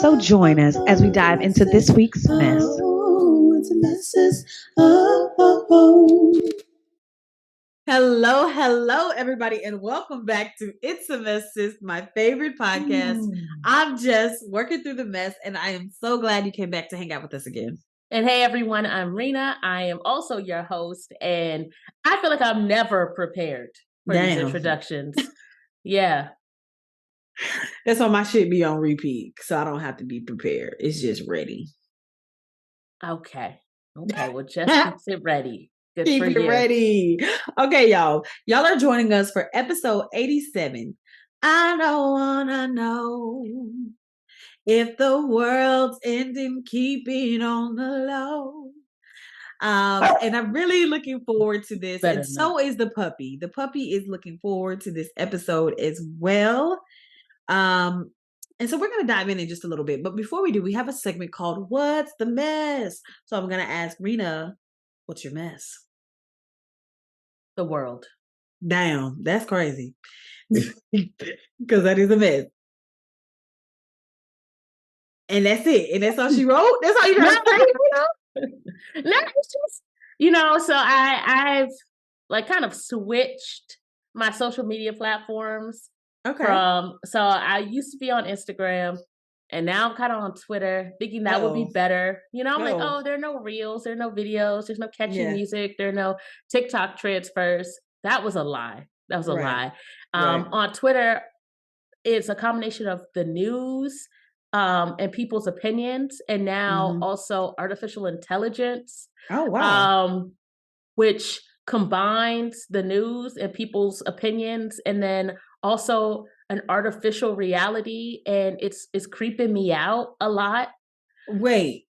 So join us as we dive into this week's mess. Hello, everybody, and welcome back to It's a Mess, Sis, my favorite podcast. I'm just working through the mess, and I am so glad you came back to hang out with us again. And hey, everyone, I'm Rena. I am also your host, and I feel like I'm never prepared for these introductions. Yeah. That's why my shit be on repeat, so I don't have to be prepared. It's just ready. Okay, well, just keep it ready. Good Keep for it you. ready. Okay, y'all. Y'all are joining us for episode 87. I don't wanna know if the world's ending, keep it on the low. And I'm really looking forward to this. And so is the puppy. The puppy is looking forward to this episode as well. And so we're going to dive in just a little bit. But before we do, we have a segment called What's the Mess? So I'm going to ask Rena, what's your mess? The world. Damn, that's crazy. Because that is a mess. And that's it. And that's all she wrote? That's all you got to say? No, it's just, so I've like kind of switched my social media platforms. Okay. So I used to be on Instagram, and now I'm kind of on Twitter, thinking that would be better. I'm like, oh, there are no reels, there are no videos, there's no catchy music, there are no TikTok trends first. That was a lie. Lie. On Twitter, it's a combination of the news and people's opinions, and now also artificial intelligence. Oh, wow. Which combines the news and people's opinions, and then also an artificial reality, and it's creeping me out a lot. Wait,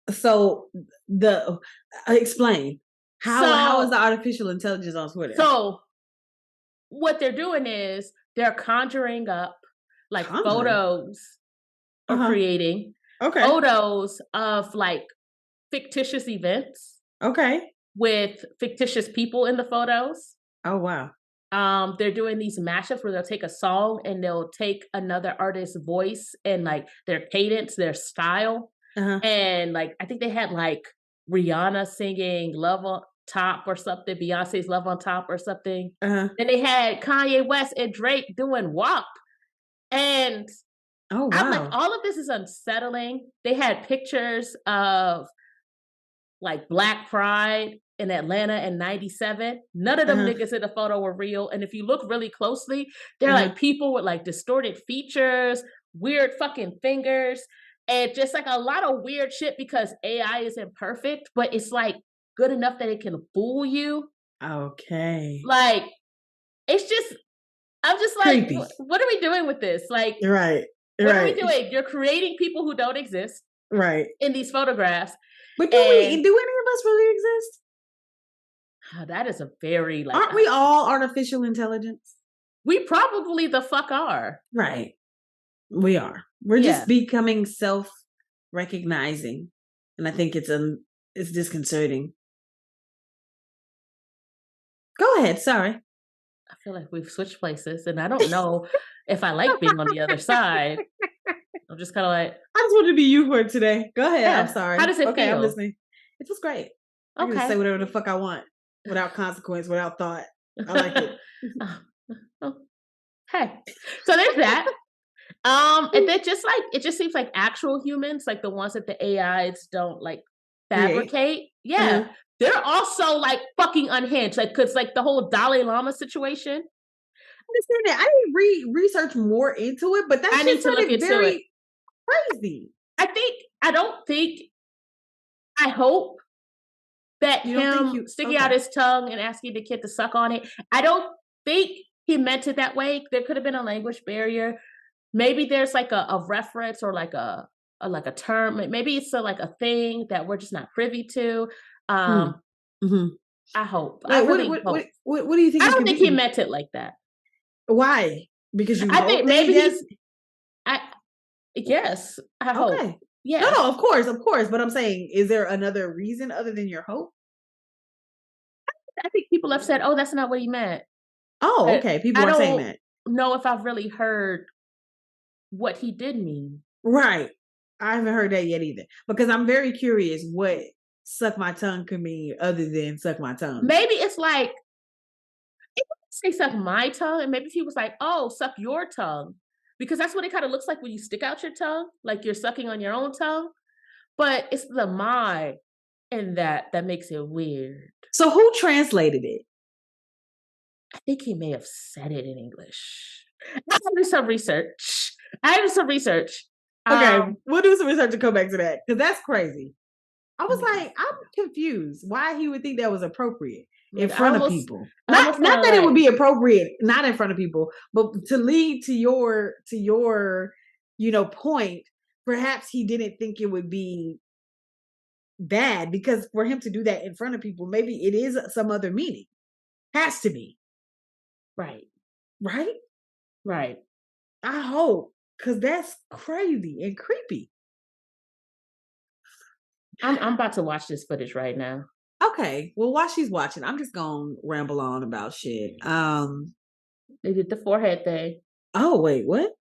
so explain how is the artificial intelligence on Twitter? So what they're doing is they're conjuring up like photos or creating photos of like fictitious events. Okay. With fictitious people in the photos. Oh, wow. They're doing these mashups where they'll take a song and they'll take another artist's voice and like their cadence, their style. And like, I think they had like Rihanna singing Love on Top or something, Beyonce's Love on Top or something. Then they had Kanye West and Drake doing WAP. And oh, wow. I'm like, all of this is unsettling. They had pictures of like Black Pride in Atlanta in 97. None of them niggas in the photo were real. And if you look really closely, they're like people with like distorted features, weird fucking fingers, and just like a lot of weird shit because AI is imperfect, but it's like good enough that it can fool you. Okay. Like, it's just, I'm just like, what are we doing with this? Like, what are we doing? You're creating people who don't exist. Right. In these photographs. But do any of us really exist? Oh, that is a very like. Aren't we all artificial intelligence? We probably the fuck are. Right. We are. We're just becoming self-recognizing, and I think it's disconcerting. Go ahead. Sorry. I feel like we've switched places, and I don't know if I like being on the other side. I'm just kind of like, I just wanted to be you for today. Go ahead. Yeah. I'm sorry. How does it feel? I'm listening. It was great. I can say whatever the fuck I want without consequence, without thought. I like it. Hey, so there's that. And then just like it just seems like actual humans, like the ones that the AIs don't like fabricate. Yeah, they're also like fucking unhinged. Like, cause like the whole Dalai Lama situation. I understand that. I didn't research more into it, but that's I need to look into it. Crazy. I hope that him sticking out his tongue and asking the kid to suck on it, I don't think he meant it that way. There could have been a language barrier. Maybe there's like a reference or like a term. Maybe it's like a thing that we're just not privy to. I hope. Like, what do you think? I don't think he meant it like that. Why? Because I think maybe yes, I hope. Okay. Yeah. No, of course. But I'm saying, is there another reason other than your hope? I think people have said, "Oh, that's not what he meant." Oh, okay. People are saying that. I don't know if I've really heard what he did mean. Right. I haven't heard that yet either. Because I'm very curious what suck my tongue could mean other than suck my tongue. Maybe it's like, it doesn't say suck my tongue, and maybe if he was like, oh, suck your tongue. Because that's what it kind of looks like when you stick out your tongue, like you're sucking on your own tongue. But it's the my in that makes it weird. So who translated it? I think he may have said it in English. I do some research. I do some research. Okay, we'll do some research to come back to that because that's crazy. I was Let me like, I'm confused why he would think that was appropriate I in mean, front of almost- people. I Not almost not kinda that it would like- be appropriate, not in front of people, but to lead to your point. Perhaps he didn't think it would be bad because for him to do that in front of people, maybe it is some other meaning. Has to be, Right, right? right. I hope, because that's crazy and creepy. I'm about to watch this footage right now. Okay, well, while she's watching, I'm just gonna ramble on about shit. They did the forehead thing. Oh wait, what?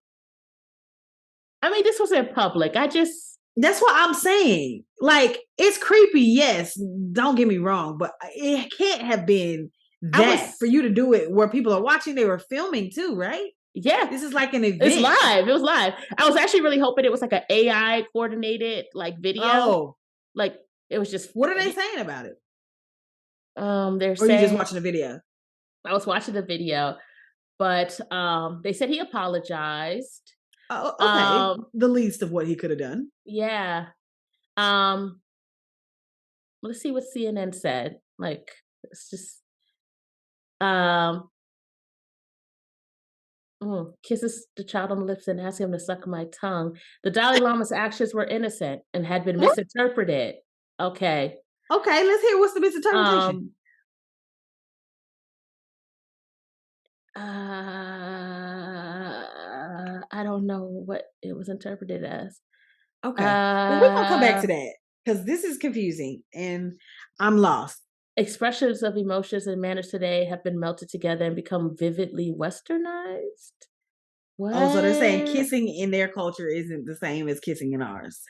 I mean, this was in public. That's what I'm saying. Like, it's creepy, yes. Don't get me wrong, but it can't have been that for you to do it where people are watching. They were filming too, right? Yeah, This is like an event. it's live. It was live. I was actually really hoping it was like an AI coordinated like video. Oh, Like it was just. what are they saying about it? They're Or you saying just watching the video? I was watching the video, but they said he apologized. Oh, okay. The least of what he could have done. Yeah. Let's see what CNN said. Like it's just kisses the child on the lips and asks him to suck my tongue. The Dalai Lama's actions were innocent and had been What? misinterpreted. Okay. Okay, let's hear what's the misinterpretation. I don't know what it was interpreted as. Okay. Well, we're gonna come back to that because this is confusing and I'm lost. Expressions of emotions and manners today have been melted together and become vividly westernized. What? Oh, so they're saying kissing in their culture isn't the same as kissing in ours.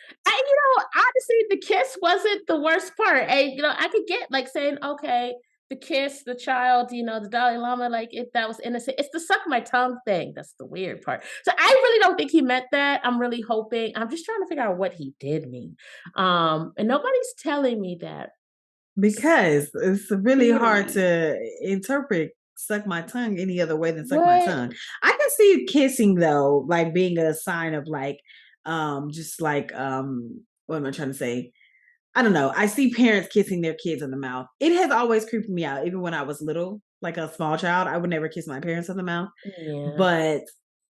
Honestly, the kiss wasn't the worst part. And I could get like saying, okay, the kiss, the child, the Dalai Lama, like if that was innocent. It's the suck my tongue thing. That's the weird part. So I really don't think he meant that. I'm really hoping. I'm just trying to figure out what he did mean. And nobody's telling me that. Because it's really hard to interpret suck my tongue any other way than suck my tongue. I can see kissing though, like being a sign of like, just like, what am I trying to say? I don't know. I see parents kissing their kids on the mouth. It has always creeped me out. Even when I was little, like a small child, I would never kiss my parents on the mouth. Yeah. But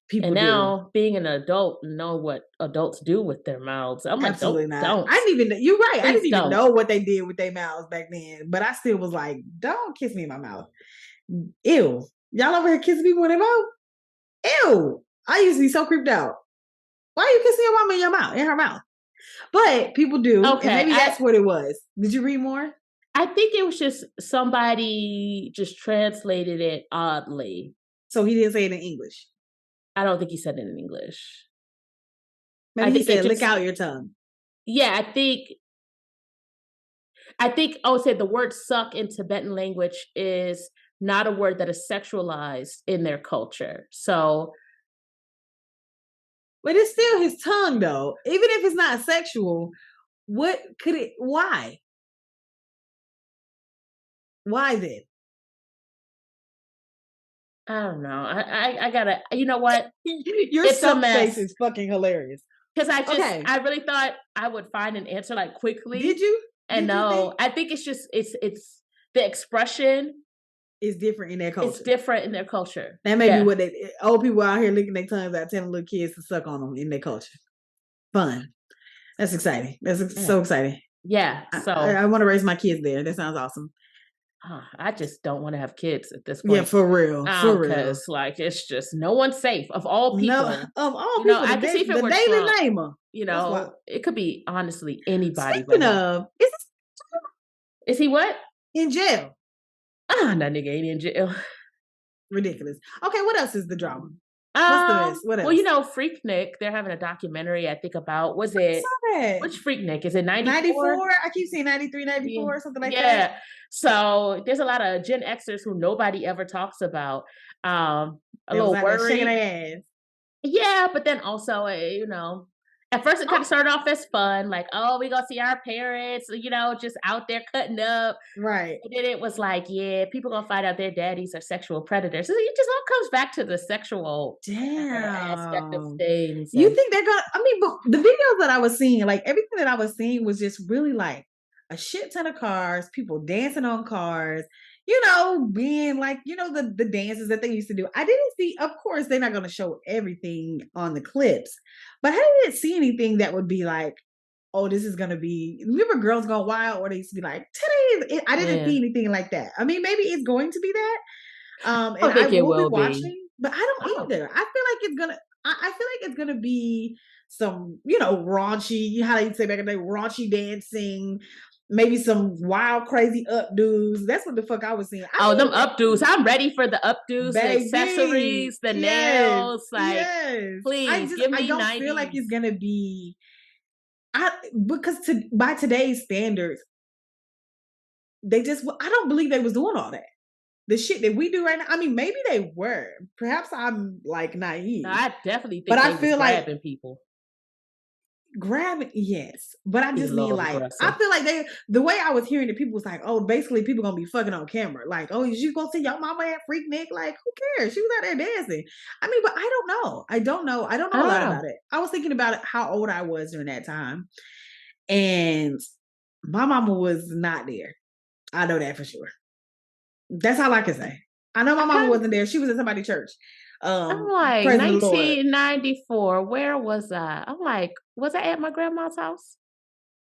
people and now being an adult and know what adults do with their mouths. I'm like, absolutely not. Don't. I didn't even. You're right. I Please didn't even don't. know what they did with their mouths back then. But I still was like, don't kiss me in my mouth. Ew. Y'all over here kissing people in their mouth? Ew. I used to be so creeped out. Why are you kissing your mama in her mouth? But people do. Okay, And maybe that's what it was. Did you read more? I think it was just somebody just translated it oddly. So he didn't say it in English. I don't think he said it in English. Maybe he said, lick out your tongue. Yeah, I think I would say the word suck in Tibetan language is not a word that is sexualized in their culture. So but it's still his tongue though. Even if it's not sexual, what could it why? Why then? I don't know. I gotta, you know what? Your It's a suck mess. face is fucking hilarious. Because Okay. I really thought I would find an answer like quickly. Did you? And Did you no, think? I think it's just it's the expression It's different in their culture. is different in their culture. That may Yeah. be what old people out here licking their tongues out, telling little kids to suck on them in their culture. Fun. That's exciting. That's so exciting. Yeah. So I want to raise my kids there. That sounds awesome. I just don't want to have kids at this point. Yeah, for real. For real. Because like it's just no one's safe of all people. No, of all You people, know, I can see if it the were Daily Trump. Namer. You That's know, why- it could be honestly anybody. Speaking but him. of, Is he what? in jail. That nigga ain't in jail. Ridiculous. Okay, what else is the drama? What's the miss? What Well, you else? know, Freaknik, they're having a documentary, I think, about, was I it, saw that. which Freaknik? Is it 94? 94? I keep seeing 93, Yeah. 94, something like that. Yeah. So there's a lot of Gen Xers who nobody ever talks about. A That was little out there shaking worried. their ass. Yeah, but then also, you know, at first it kind of started off as fun, like, oh, we gonna see our parents, you know, just out there cutting up. Right. And then it was like, yeah, people gonna find out their daddies are sexual predators. So it just all comes back to the sexual aspect of Damn. things. You And think they're gonna? I mean, but the videos that I was seeing, like everything that I was seeing was just really like a shit ton of cars, people dancing on cars, being like, the dances that they used to do. I didn't see, of course, they're not gonna show everything on the clips, but I didn't see anything that would be like, oh, this is gonna be. Remember, Girls Gone Wild, or they used to be like, today. I didn't yeah, see anything like that. I mean, maybe it's going to be that, I and don't I think it will be will be. watching, but I don't Oh, either. I feel like it's gonna. I feel like it's gonna be some, raunchy. How they say back in the day, raunchy dancing. Maybe some wild, crazy updos. That's what the fuck I was seeing. oh, I them mean, updos. I'm ready for the updos, the baby, accessories, the yes, nails. Like, yes. please give I me don't feel like 90s. it's gonna be. I because by today's standards, I don't believe they was doing all that. The shit that we do right now. I mean, maybe they were. Perhaps I'm like No, naive, I definitely but think I they was feel like grabbing people, grabbing, yes. But I being a just mean little like, I aggressive. feel like the way I was hearing it, people was like, oh, basically people gonna be fucking on camera. Like, oh, is you gonna see your mama at Freaknik? Like, who cares? She was out there dancing. I mean, but I don't know. I don't know. I don't I know a don't lot know. about it. I was thinking about it, how old I was during that time. And my mama was not there. I know that for sure. That's all I can say. I know my I mama kind wasn't there. She was in somebody's church. I'm like, Praising the Lord. 1994, where was I? I'm like, was I at my grandma's house?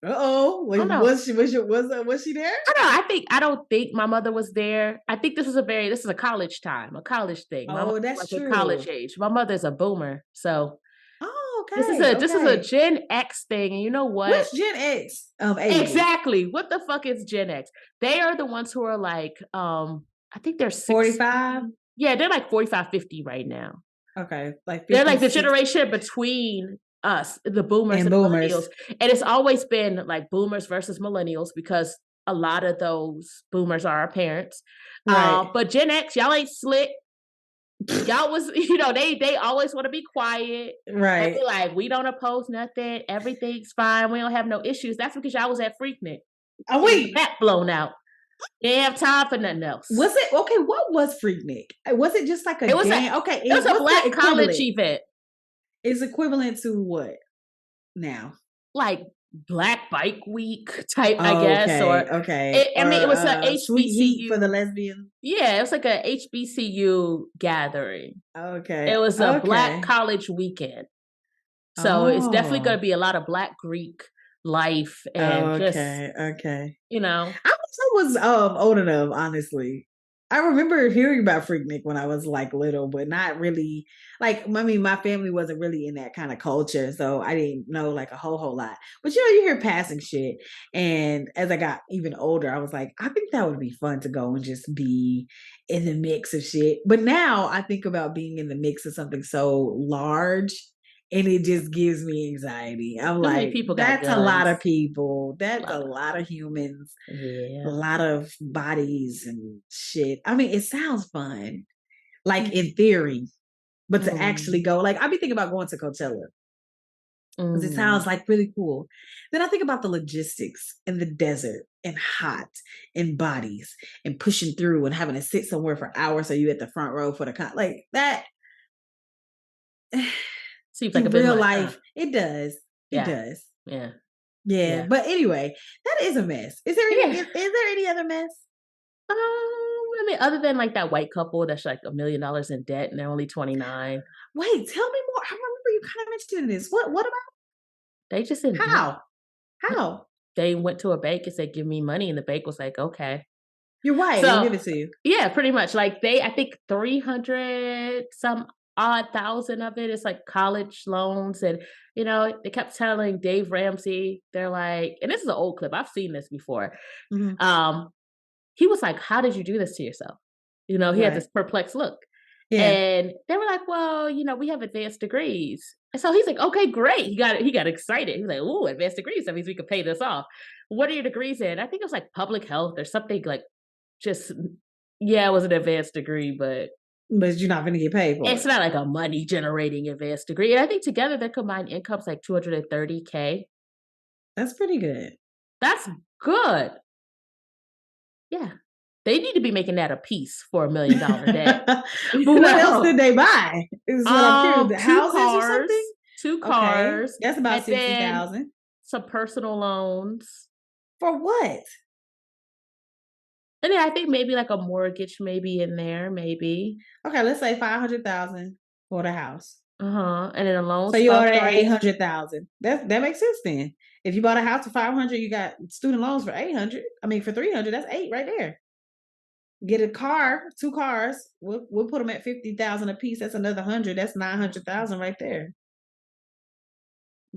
Uh-oh. Oh no. Was she there? I don't think my mother was there. I think this is a college time, a college thing. My Oh, mother's that's like in college true. age. My mother's a boomer. So Oh, this is okay. a Okay. Gen X thing. And you know what? What's Gen X age? Exactly. What the fuck is Gen X? They are the ones who are like, I think they're 45? 60. Yeah, they're like 45, 50 right now. Okay. Like They're 50, like the 60 generation between us, the boomers and and the millennials. boomers. And it's always been like boomers versus millennials because a lot of those boomers are our parents. Right. But Gen X, y'all ain't slick. Y'all was, they always want to be quiet. And Right. be like, we don't oppose nothing. Everything's fine. We don't have no issues. That's because y'all was at Freaknik. Oh, Getting your wait. back blown out. They didn't have time for nothing else. Was it okay? What was Freaknik? Was it just like a It was dance? Okay. it was a What's the black college equivalent? event. It's equivalent to what now? Like Black Bike Week type, I guess, Okay. or Okay. I mean, it was a Sweet Heat for the HBCU. lesbians. Yeah, it was like a HBCU gathering. It Okay. was a Black Okay. college weekend, so it's definitely going Oh. to be a lot of Black Greek life and just Okay. Okay. you know. I wish I was old enough, honestly. I remember hearing about Freaknik when I was like little, but not really like, I mean, my family wasn't really in that kind of culture, so I didn't know like a whole lot. But you hear passing shit. And as I got even older, I was like, I think that would be fun to go and just be in the mix of shit. But now I think about being in the mix of something so large, and it just gives me anxiety. I'm Too many like, people got that's a lot of guns. people. A That's a lot. lot of humans, a Yeah. lot of bodies and shit. I mean, it sounds fun, like Mm. in theory, but to actually Mm. go, like, I'd be thinking about going to Coachella because it Mm. sounds like really cool. Then I think about the logistics in the desert and hot and bodies and pushing through and having to sit somewhere for hours so you at the front row for the like that. Seems like a In bit real much, huh? life, it does. It Yeah. does. Yeah. Yeah. Yeah. But anyway, that is a mess. Is there Yeah. any is there any other mess? I mean, other than like that white couple that's like $1 million in debt and they're only 29, Wait, tell me more. I remember you kind of mentioned this. What about they just in debt. how? How? They went to a bank and said, "Give me money," and the bank was like, "Okay." You're right. We'll So give it to you. yeah, pretty much. Like I think 300 some odd thousand of it is like college loans, and they kept telling Dave Ramsey, they're like, and this is an old clip. I've seen this before. Mhm. He was like, "How did you do this to yourself?" He had Right. this perplexed look. Yeah. And they were like, well, we have advanced degrees. And so he's like, okay, great. He got excited. He was like, ooh, advanced degrees. That means we could pay this off. What are your degrees in? I think it was like public health or something like just, yeah, it was an advanced degree, but But you're not gonna get paid for it's it. not like a money generating advanced degree. And I think together their combined income's like 230K. That's pretty good. That's good. Yeah. They need to be making that a piece for $1 million debt. But what else did they buy? Is what I'm curious. The Two houses or cars, something? two Okay, cars, that's about and then 60,000. some personal loans. For what? And then I think maybe like a mortgage maybe in there, maybe. Okay, let's say 500,000 for the house. And then a loan So you already stuff. 800,000. That makes sense then. If you bought a house for 500, you got student loans for 800. I mean, for 300, that's 8 right there. Get a car, 2 cars. We'll put them at 50,000 a piece. That's another 100. That's 900,000 right there.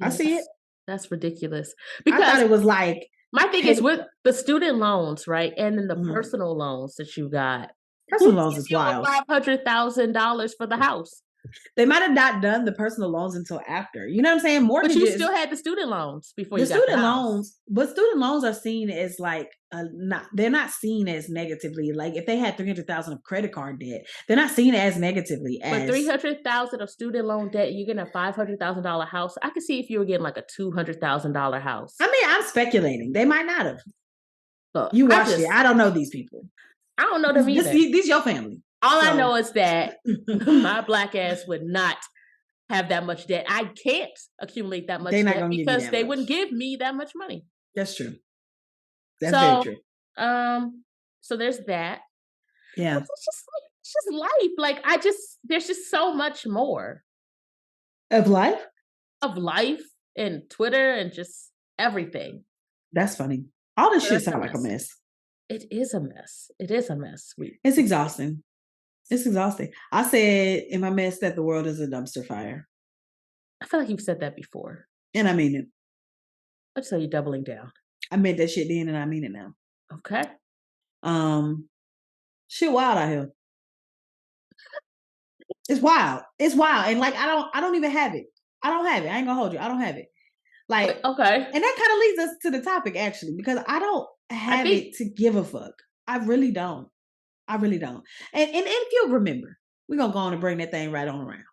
I see it. That's ridiculous. I thought Because it was like my thing is with the student loans, right? And then the Mhm. personal loans that you got. personal Who loans gives is you wild. $500,000 for the house? They might have not done the personal loans until after. You know what I'm saying? But Mortgages. you still had the student loans before the you got the student house. loans, but student loans are seen as like they're not seen as negatively. Like if they had 300,000 of credit card debt, they're not seen as negatively as. But 300,000 of student loan debt, you're getting a $500,000 house. I could see if you were getting like a $200,000 house. I mean, I'm speculating. They might not have. Look, You watched it. I don't know these people. I don't know them either. These your family. All I know is that my black ass would not have that much debt. I can't accumulate that much They're not debt gonna give you because that they much. wouldn't give me that much money. That's true. That's very true. So there's that. Yeah. But it's just life. Like there's just so much more Of life? of life and Twitter and just everything. That's funny. All this So shit that's a sound like a mess. mess. It is a mess. It is a mess. It's exhausting. It's exhausting. I said in my mess that the world is a dumpster fire. I feel like you've said that before. And I mean it. I just tell you doubling down. I meant that shit then and I mean it now. Okay. Shit wild out here. It's wild. It's wild. And like I don't even have it. I don't have it. I ain't gonna hold you. I don't have it. Like Okay. and that kind of leads us to the topic actually, because I don't have it to give a fuck. I really don't. I really don't. And if you'll remember, we're gonna go on and bring that thing right on around.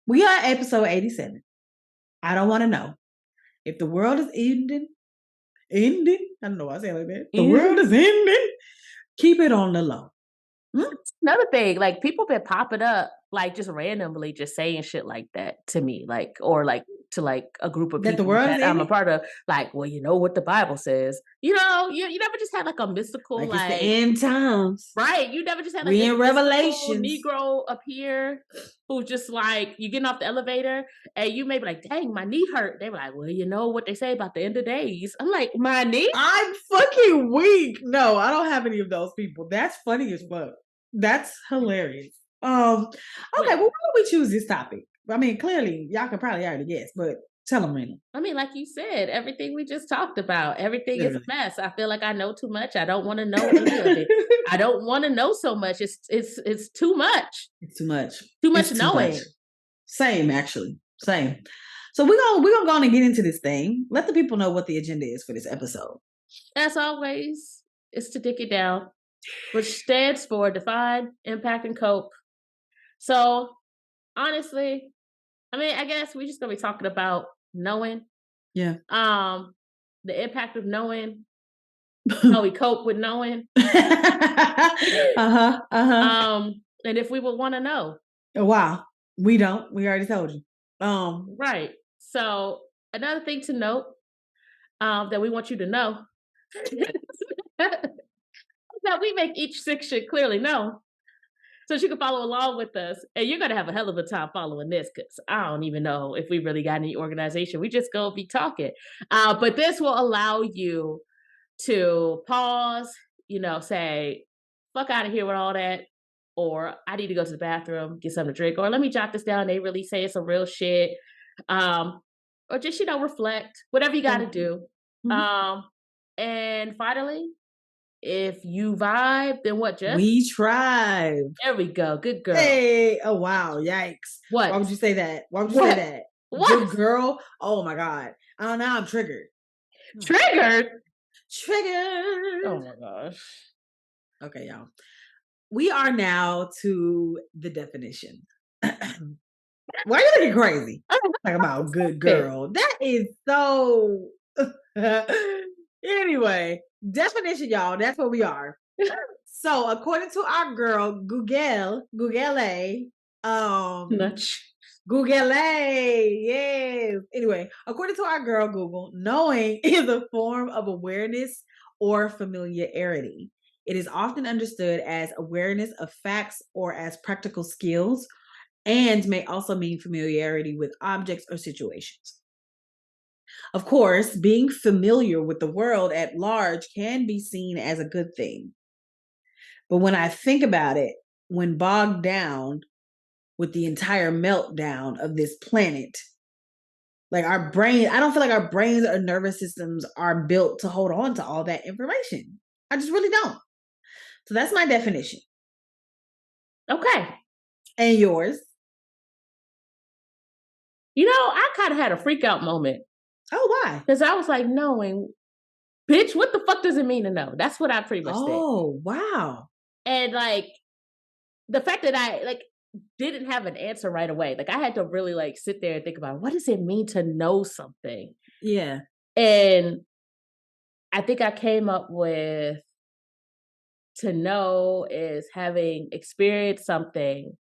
We are at episode 87. I don't want to know if the world is ending. I don't know why I say it like that. The world is ending. Keep it on the low. Another thing, like people been popping up, like just randomly, just saying shit like that to me, like or like to like a group of That the people world is that I'm a ending? part of. Like, well, you know what the Bible says. You never just had like a mystical Like it's the end times. right. You never just had like We this in mystical Revelations. Negro appear who just like you getting off the elevator and you may be like, dang, my knee hurt. They were like, well, you know what they say about the end of days. I'm like, my knee? I'm fucking weak. No, I don't have any of those people. That's funny as fuck. That's hilarious. Okay, well, why don't we choose this topic? I mean, clearly, y'all can probably already guess, but tell them, Rena. I mean, like you said, everything we just talked about, everything is a mess. I feel like I know too much. I don't want to know any of it. I don't want to know so much. It's too much. It's too much. Too much knowing. Same, actually. Same. So we're gonna go on and get into this thing. Let the people know what the agenda is for this episode. As always, it's to dick it down, which stands for define, impact, and cope. So honestly, I mean, I guess we're just gonna be talking about knowing. Yeah. The impact of knowing, how we cope with knowing. And if we would want to know. Oh, wow. We don't. We already told you. Right. So another thing to note that we want you to know that we make each section clearly known. So you can follow along with us. And you're going to have a hell of a time following this because I don't even know if we really got any organization. We just going to be talking. But this will allow you to pause, say, fuck out of here with all that. Or I need to go to the bathroom, get something to drink. Or let me jot this down. They really say some real shit. Or just, reflect. Whatever you got to do. Mm-hmm. And finally, if you vibe, then what, Jess? We tribe. There we go. Good girl. Hey, oh wow, yikes. What? Why would you say that? Why would you What? say that? What? Good girl? Oh my God. Oh, now I'm triggered. Triggered? Triggered. Oh my gosh. Okay, y'all. We are now to the definition. Why are you looking crazy? Talk about good girl. That is so. Anyway, definition, y'all. That's what we are. So, according to our girl Google, Google, yes. Anyway, according to our girl Google, knowing is a form of awareness or familiarity. It is often understood as awareness of facts or as practical skills, and may also mean familiarity with objects or situations. Of course, being familiar with the world at large can be seen as a good thing. But when I think about it, when bogged down with the entire meltdown of this planet, like our brain, I don't feel like our brains or nervous systems are built to hold on to all that information. I just really don't. So that's my definition. Okay. And yours? You know, I kind of had a freak out moment. Oh, why? Because I was like, knowing, bitch, what the fuck does it mean to know? That's what I pretty much said. Oh, wow. And like the fact that I like didn't have an answer right away. Like I had to really like sit there and think about what does it mean to know something? Yeah. And I think I came up with to know is having experienced something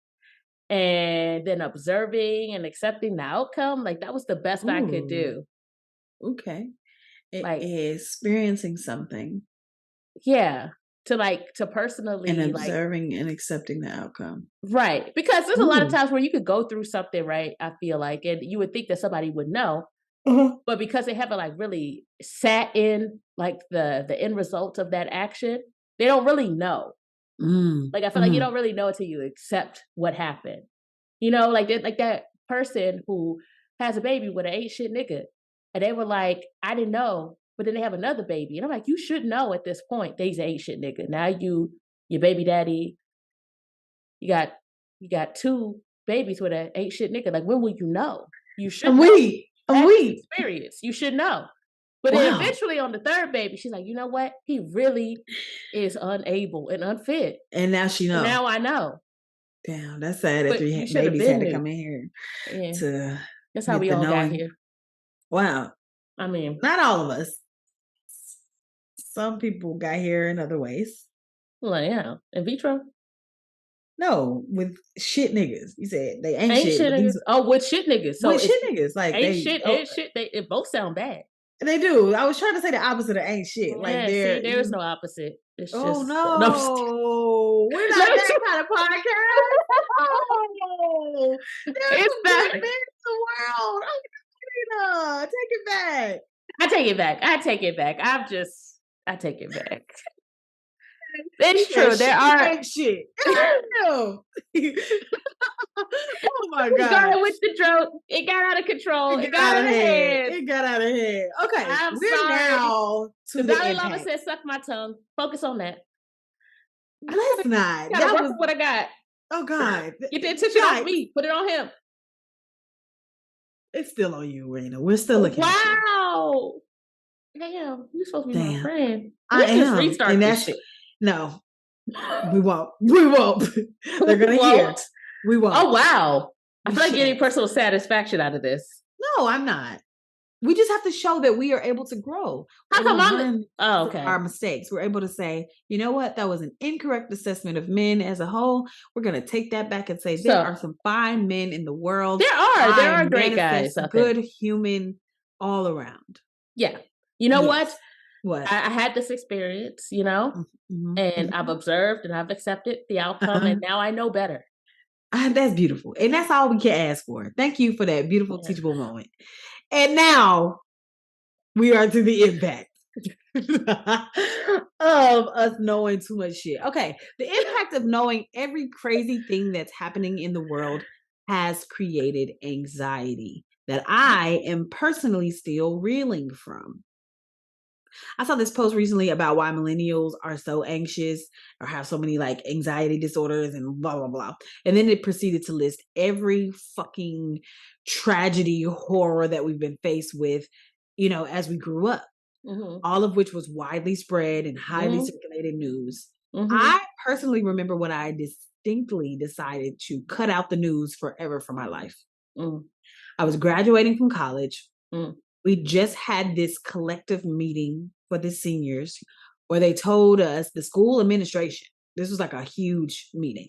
and then observing and accepting the outcome. Like that was the best I could do. Okay. Like experiencing something. Yeah. To personally and observing and accepting the outcome. Right. Because there's a lot of times where you could go through something, right? I feel like, and you would think that somebody would know. But because they haven't like really sat in like the end result of that action, they don't really know. Like I feel like you don't really know until you accept what happened. You know, like that person who has a baby with an ain't shit nigga, and they were like, I didn't know, but then they have another baby, and I'm like, you should know at this point. They's ain't shit nigga. Now your baby daddy, you got two babies with an ain't shit nigga. Like when will you know? You should. Experience. You should know. But then eventually on the third baby, she's like, you know what? He really is unable and unfit. And now she knows. Now I know. Damn, that's sad that 3 babies had to come in here to. That's how we all got here. Wow. I mean, not all of us. Some people got here in other ways. Well, yeah. In vitro? No, with shit niggas. You said they ain't shit. Niggas. Oh, with shit niggas. So with shit niggas. Like ain't shit, ain't shit. It both sound bad. They do. I was trying to say the opposite of ain't shit. Like there is no opposite. It's just no. We're not that kind of podcast. Oh, there's some good men in the world. Oh, take it back. I take it back. I take it back. It's true. There are shit. Oh my God! With the joke, it got out of control. It got out of hand. It got out of hand. Okay, we're sorry. Now to the Dalai impact. Lama said, "Suck my tongue." Focus on that. Let's not. That was what I got. Oh God! Get the attention off me. Put it on him. It's still on you, Raina. We're still looking. Wow. Damn, you're supposed to be my friend. Let's just restart this shit. No, we won't. We won't. They're gonna hear. We won't. Oh wow! I feel like getting personal satisfaction out of this. No, I'm not. We just have to show that we are able to grow. How come our mistakes? We're able to say, you know what, that was an incorrect assessment of men as a whole. We're gonna take that back and say there are some fine men in the world. There are great guys, good human all around. Yeah. You know what? What? I had this experience, you know, and I've observed and I've accepted the outcome, and now I know better. That's beautiful. And that's all we can ask for. Thank you for that beautiful, teachable moment. And now we are to the impact of us knowing too much shit. Okay. The impact of knowing every crazy thing that's happening in the world has created anxiety that I am personally still reeling from. I saw this post recently about why millennials are so anxious or have so many like anxiety disorders and blah blah blah. And then it proceeded to list every fucking tragedy, horror that we've been faced with, as we grew up. All of which was widely spread and highly circulated news. I personally remember when I distinctly decided to cut out the news forever from my life. I was graduating from college. We just had this collective meeting for the seniors where they told us, the school administration, this was like a huge meeting,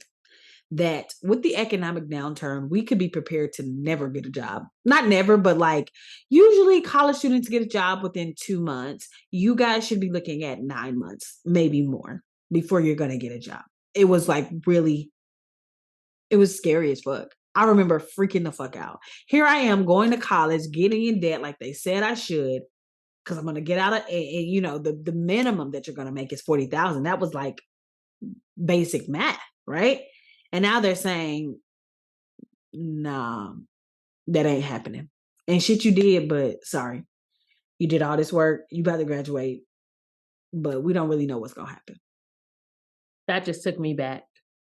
that with the economic downturn, we could be prepared to never get a job. Not never, but like usually college students get a job within 2 months. You guys should be looking at 9 months, maybe more, before you're going to get a job. It was like really, it was scary as fuck. I remember freaking the fuck out. Here I am going to college, getting in debt like they said I should, because I'm going to get out of, the minimum that you're going to make is 40,000. That was like basic math, right? And now they're saying, nah, that ain't happening. And shit you did, but sorry. You did all this work. You about to graduate, but we don't really know what's going to happen. That just took me back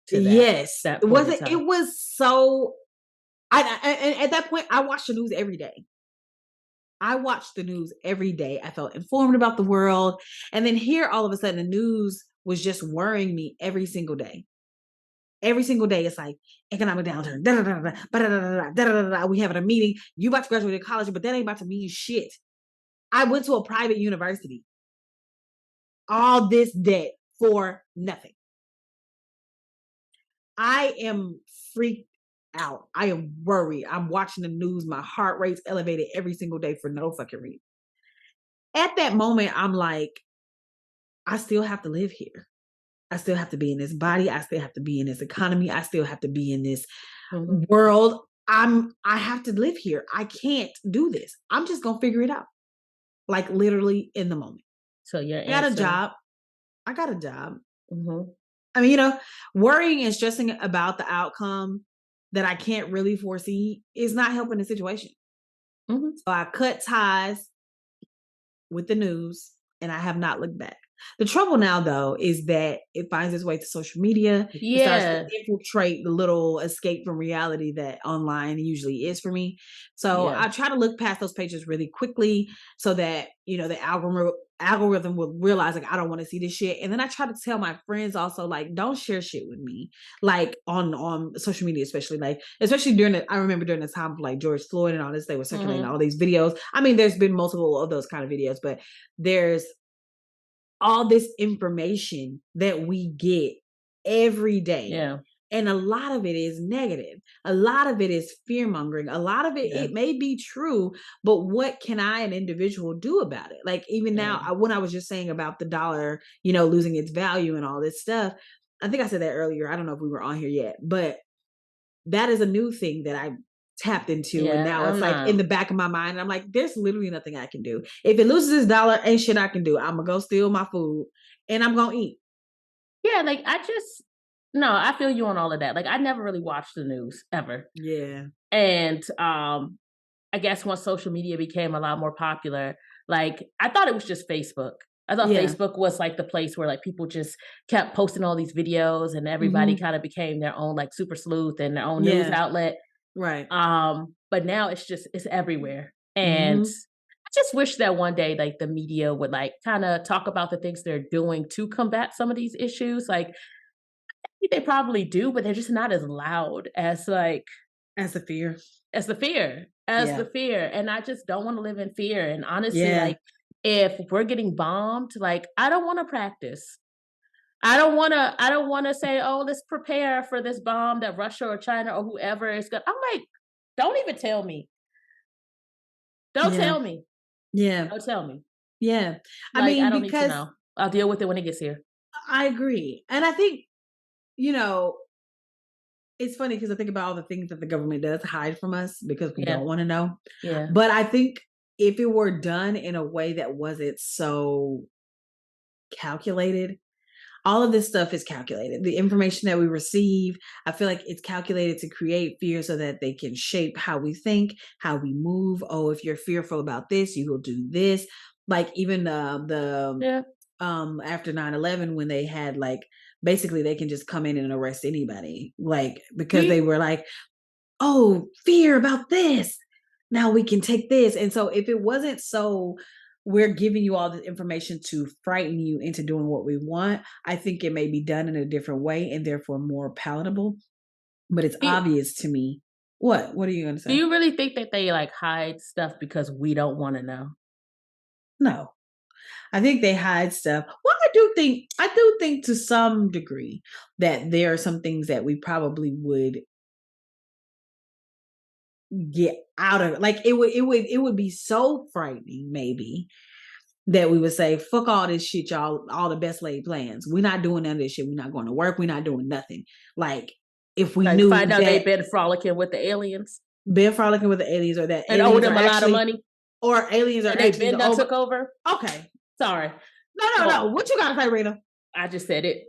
to that. Yes. That it was so, and at that point, I watched the news every day. I felt informed about the world. And then here, all of a sudden, the news was just worrying me every single day. Every single day, it's like economic downturn. We having a meeting. You about to graduate college, but that ain't about to mean shit. I went to a private university. All this debt for nothing. I am freaked out. I am worried. I'm watching the news. My heart rate's elevated every single day for no fucking reason. At that moment, I'm like, I still have to live here. I still have to be in this body. I still have to be in this economy. I still have to be in this world. I have to live here. I can't do this. I'm just going to figure it out. Like literally in the moment. So I got a job. I mean, worrying and stressing about the outcome that I can't really foresee is not helping the situation. So I cut ties with the news and I have not looked back. The trouble now, though, is that it finds its way to social media. It starts to infiltrate the little escape from reality that online usually is for me. So I try to look past those pages really quickly so that, the algorithm will realize, like, I don't want to see this shit. And then I try to tell my friends also, like, don't share shit with me, like on social media, especially I remember during the time of like George Floyd and all this, they were circulating all these videos. I mean, there's been multiple of those kind of videos, but there's all this information that we get every day. Yeah. And a lot of it is negative. A lot of it is fear mongering. A lot of it, it may be true, but what can I, an individual, do about it? Like even now, when I was just saying about the dollar, losing its value and all this stuff, I think I said that earlier. I don't know if we were on here yet, but that is a new thing that I tapped into. And now it's like in the back of my mind, I'm like, there's literally nothing I can do. If it loses this dollar, ain't shit I can do. I'm gonna go steal my food and I'm gonna eat. Yeah, like I feel you on all of that. Like I never really watched the news ever. Yeah. And I guess once social media became a lot more popular, like I thought it was just Facebook. I thought Facebook was like the place where like people just kept posting all these videos and everybody kind of became their own like super sleuth and their own news outlet. Right. But now it's everywhere. And I just wish that one day like the media would like kind of talk about the things they're doing to combat some of these issues. Like I think they probably do, but they're just not as loud as like as the fear. And I just don't want to live in fear. And honestly, like if we're getting bombed, like I don't want to practice. I don't want to say, oh, let's prepare for this bomb that Russia or China or whoever is going to. I'm like, don't even tell me. Don't tell me. Yeah. Don't tell me. Yeah. Like, I mean, I don't need to know. I'll deal with it when it gets here. I agree. And I think, it's funny because I think about all the things that the government does hide from us because we don't want to know. Yeah. But I think if it were done in a way that wasn't so calculated, all of this stuff is calculated. The information that we receive, I feel like it's calculated to create fear so that they can shape how we think, how we move. Oh, if you're fearful about this, you will do this. Like even the Yeah. after 9/11 when they had like basically they can just come in and arrest anybody, like because they were like, oh, fear about this. Now we can take this. And so if it wasn't so we're giving you all the information to frighten you into doing what we want, I think it may be done in a different way and therefore more palatable. But it's Do you, obvious to me. What are you gonna do say? you really think that they like hide stuff because we don't want to know? No. I think they hide stuff. Well, I do think to some degree that there are some things that we probably would get out of, like it would be so frightening maybe that we would say, fuck all this shit, y'all, all the best laid plans. We're not doing none of this shit. We're not going to work. We're not doing nothing. Like if we Like knew find out they've that been frolicking with the aliens been frolicking with the aliens or that and owe aliens them are a lot of actually money, or aliens are and they actually been the done over. took over. Okay. Sorry, No. What you gotta say, Rita? I just said it.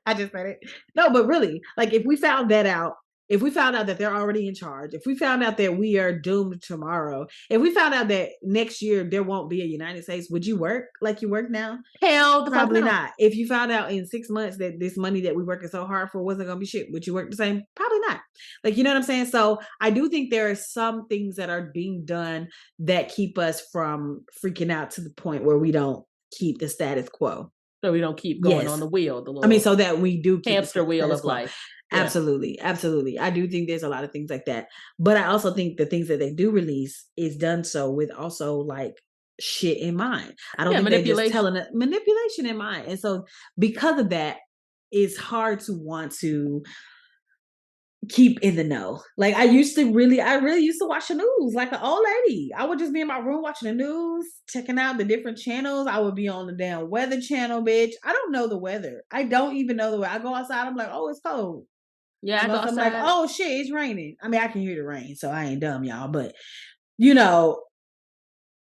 I just said it. No, but really, like if we found that out, if we found out that they're already in charge, if we found out that we are doomed tomorrow, if we found out that next year there won't be a United States, would you work like you work now? Hell, the fuck Probably no. not. If you found out in 6 months that this money that we working so hard for wasn't gonna be shit, would you work the same? Probably not. Like, you know what I'm saying? So I do think there are some things that are being done that keep us from freaking out to the point where we don't keep the status quo. So we don't keep going Yes. on the wheel, the I little mean, so that we do keep the hamster wheel status of quo. life. Yeah. Absolutely. I do think there's a lot of things like that. But I also think the things that they do release is done so with also like shit in mind. I don't Yeah, think they're just manipulation. telling it manipulation in mind. And so because of that, it's hard to want to keep in the know. Like I really used to watch the news like an old lady. I would just be in my room watching the news, checking out the different channels. I would be on the damn weather channel, bitch. I don't know the weather. I don't even know the weather. I go outside, I'm like, oh, it's cold. Yeah, I go I'm like, outside. oh shit, it's raining. I mean, I can hear the rain, so I ain't dumb, y'all. But you know,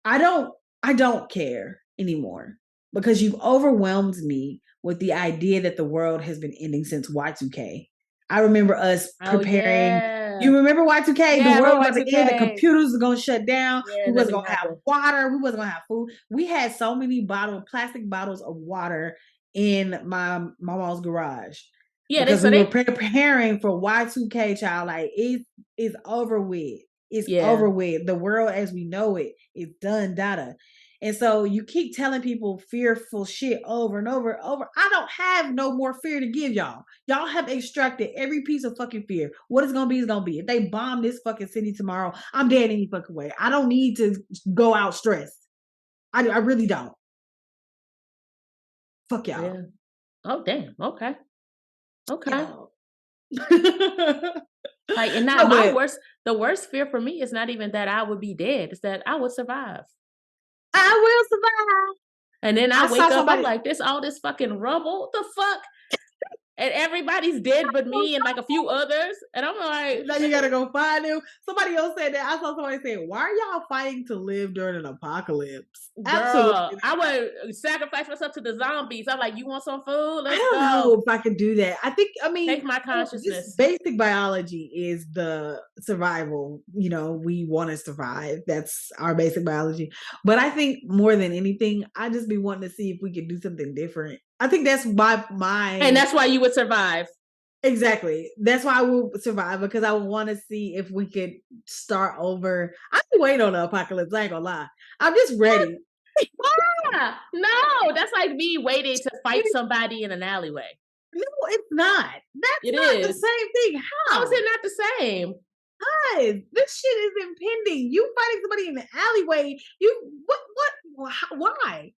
I don't care anymore because you've overwhelmed me with the idea that the world has been ending since Y2K. I remember us Oh preparing. yeah. You remember Y2K? Yeah, I The world remember was about to end. The Y2K. computers were gonna shut down. Yeah, We wasn't nothing gonna have happened. water. We wasn't gonna have food. We had so many plastic bottles of water in my mom's garage Yeah, because we were preparing for Y2K, child. Like it's over with. It's over with. The world as we know it is done, data. And so you keep telling people fearful shit over and over and over. I don't have no more fear to give y'all. Y'all have extracted every piece of fucking fear. What it's gonna be is gonna be. If they bomb this fucking city tomorrow, I'm dead any fucking way. I don't need to go out stressed. I really don't. Fuck y'all. Yeah. Oh damn. Okay. Okay. Y'all. Like, and not the worst fear for me is not even that I would be dead, it's that I would survive. I will survive. And then I wake saw up, somebody- I'm like, this all this fucking rubble, the fuck? And everybody's dead but me and like a few others. And I'm like, now you gotta go find them. Somebody else said that. I saw somebody say, why are y'all fighting to live during an apocalypse? girl, I would sacrifice myself to the zombies. I'm like, you want some food? Let's I don't know if I could do that. I mean, take my just consciousness. basic biology is the survival. You know, we want to survive. That's our basic biology. But I think more than anything, I just be wanting to see if we could do something different. I think that's my And that's why you would survive. Exactly. That's why I will survive, because I want to see if we could start over. I'm waiting on the apocalypse. I ain't gonna lie. I'm just ready. Yeah. No, that's like me waiting to fight somebody in an alleyway. No, it's not. That's not the same thing. How is it not the same? Guys, this shit is impending. You fighting somebody in the alleyway. Why?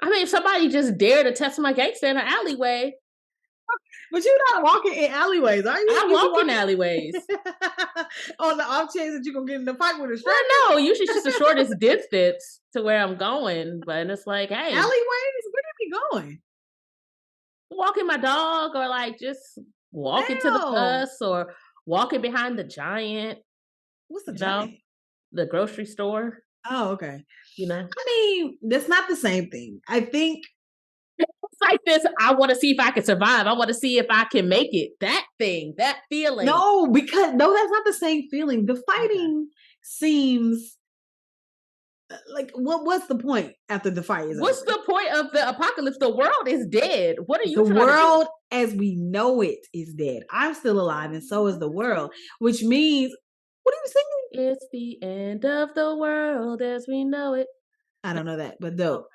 I mean, if somebody just dared to test my gangster in an alleyway. But you're not walking in alleyways, are you? I walk in alleyways. On the off chance that you're going to get in a fight with a stranger? Well, no, usually it's just the shortest distance to where I'm going. But it's like, hey. Alleyways? Where do you be going? Walking my dog, or like just walking to the bus, or walking behind the Giant. What's the Giant? The grocery store. Oh, okay. You know? I mean, that's not the same thing. I think it's like this. I want to see if I can survive. I want to see if I can make it. That thing, that feeling. No, that's not the same feeling. The fighting seems like what's the point after the fight is What's over? the point of the apocalypse? The world is dead. What are you The trying world to as we know it is dead. I'm still alive, and so is the world, which means, what are you singing? do? It's the end of the world as we know it. I don't know that, but dope.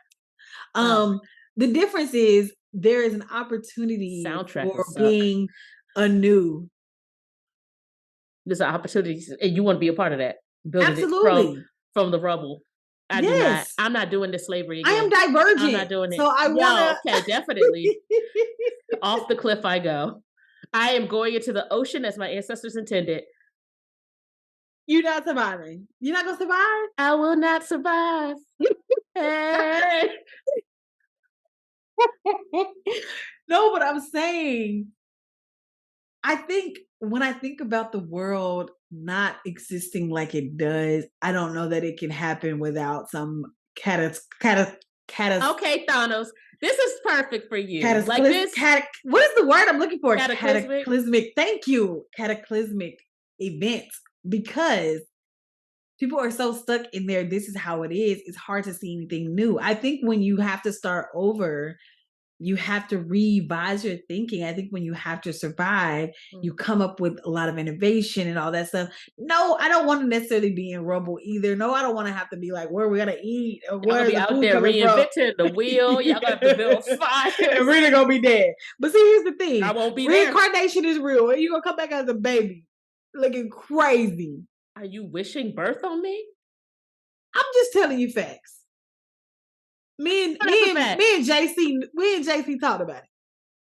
Oh. The difference is there is an opportunity Soundtrack for will suck. being anew. There's an opportunity, and you want to be a part of that. Building Absolutely. it from the rubble. I do not. Yes. I'm not doing this slavery I again. am divergent. I'm not doing it. So I want to. Okay, definitely. Off the cliff I go. I am going into the ocean as my ancestors intended. You're not surviving. You're not going to survive? I will not survive. Hey. No, but I'm saying, I think when I think about the world not existing like it does, I don't know that it can happen without some Okay, Thanos. This is perfect for you. Like this. What is the word I'm looking for? Cataclysmic. Thank you. Cataclysmic events, because people are so stuck in there. This is how it is. It's hard to see anything new. I think when you have to start over, you have to revise your thinking. I think when you have to survive, you come up with a lot of innovation and all that stuff. No, I don't want to necessarily be in rubble either. No, I don't want to have to be like, where are we gonna eat? Or where be out there reinventing the wheel. Y'all gonna have to build fire. And really gonna be dead. But see, here's the thing. I won't be Reincarnation is real. And you're gonna come back as a baby, looking crazy. Are you wishing birth on me? I'm just telling you facts. Me and JC talked about it.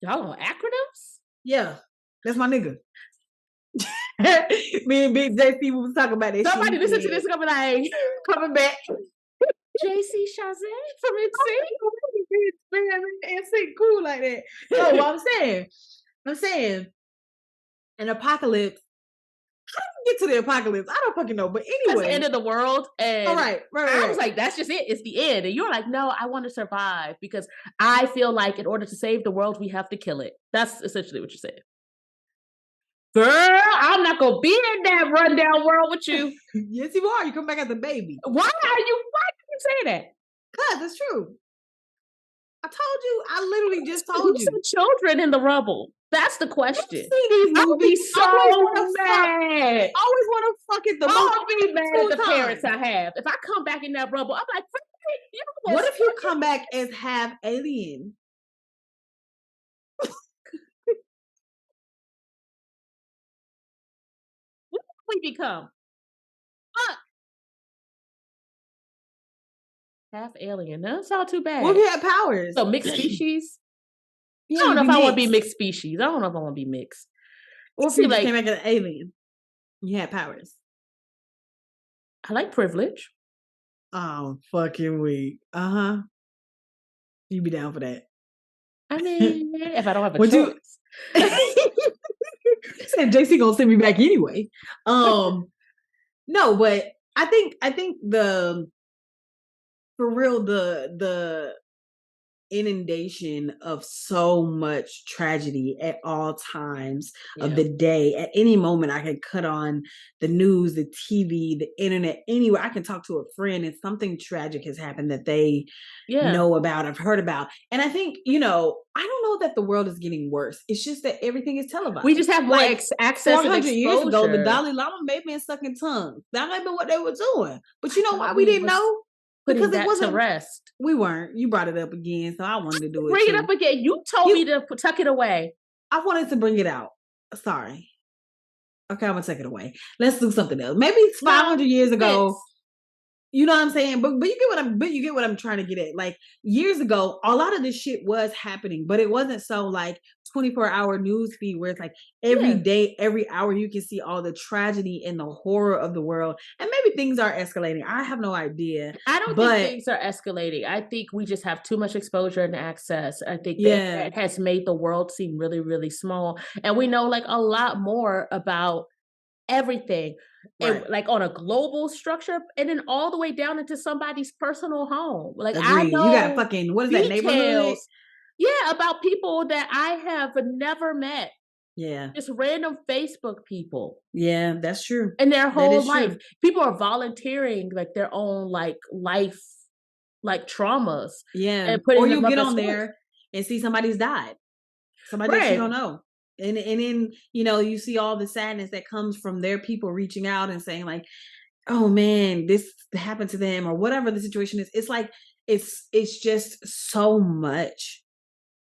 Y'all on acronyms? Yeah, that's my nigga. Me and Big JC was talking about it. Somebody listen to this and be like, coming back. JC Chazé from NSYNC, cool like that. So what I'm saying, an apocalypse. How do you get to the apocalypse? I don't fucking know. But anyway, that's the end of the world. And all right. I was like, that's just it. It's the end. And you're like, no, I want to survive because I feel like in order to save the world, we have to kill it. That's essentially what you're saying. Girl, I'm not gonna be in that rundown world with you. Yes, you are. You come back as a baby. Why did you say that? Because it's true. I told you. I literally just told you. Children in the rubble. That's the question. See these movies. So mad. Always want to fuck it. I'll be mad at the parents I have. If I come back in that rubble, I'm like, what if you come back as half alien? What do we become? Half alien. That's not too bad. Well, we have powers. So mixed species. Yeah, I don't know if I want to be mixed species. I don't know if I want to be mixed. Or if you came back as an alien, you had powers. I like privilege. Oh, fucking weak. You be down for that. I mean, if I don't have a choice. Said JC gonna send me back anyway. No, but I think for real, the inundation of so much tragedy at all times of the day. At any moment, I can cut on the news, the TV, the internet, anywhere. I can talk to a friend and something tragic has happened that they know about, I've heard about. And I think, I don't know that the world is getting worse. It's just that everything is televised. We just have more access 400 years ago, the Dalai Lama may have been sucking tongues. That might have been what they were doing. But you know why we didn't know? Because it wasn't to rest. We weren't. You brought it up again, so I wanted to do it. Bring it up again. You told me to tuck it away. I wanted to bring it out. Sorry. Okay, I'm gonna take it away. Let's do something else. Maybe 500 years ago. You know what I'm saying? But you get what I'm trying to get at. Like years ago, a lot of this shit was happening, but it wasn't so like 24-hour news feed where it's like every day, every hour you can see all the tragedy and the horror of the world. And maybe things are escalating. I have no idea. I don't think things are escalating. I think we just have too much exposure and access. I think that has made the world seem really, really small. And we know like a lot more about everything. Right. And, like on a global structure, and then all the way down into somebody's personal home. Like I know you got fucking what is that neighborhood? Yeah, about people that I have never met Yeah. Just random Facebook people Yeah, that's true. and their That whole is life. true. People are volunteering like their own like life like traumas Yeah. and Or putting them you'll up get as on sports. there and see somebody's died. Somebody that you don't Right. know. And then, you see all the sadness that comes from their people reaching out and saying like, oh man, this happened to them or whatever the situation is. It's like it's just so much.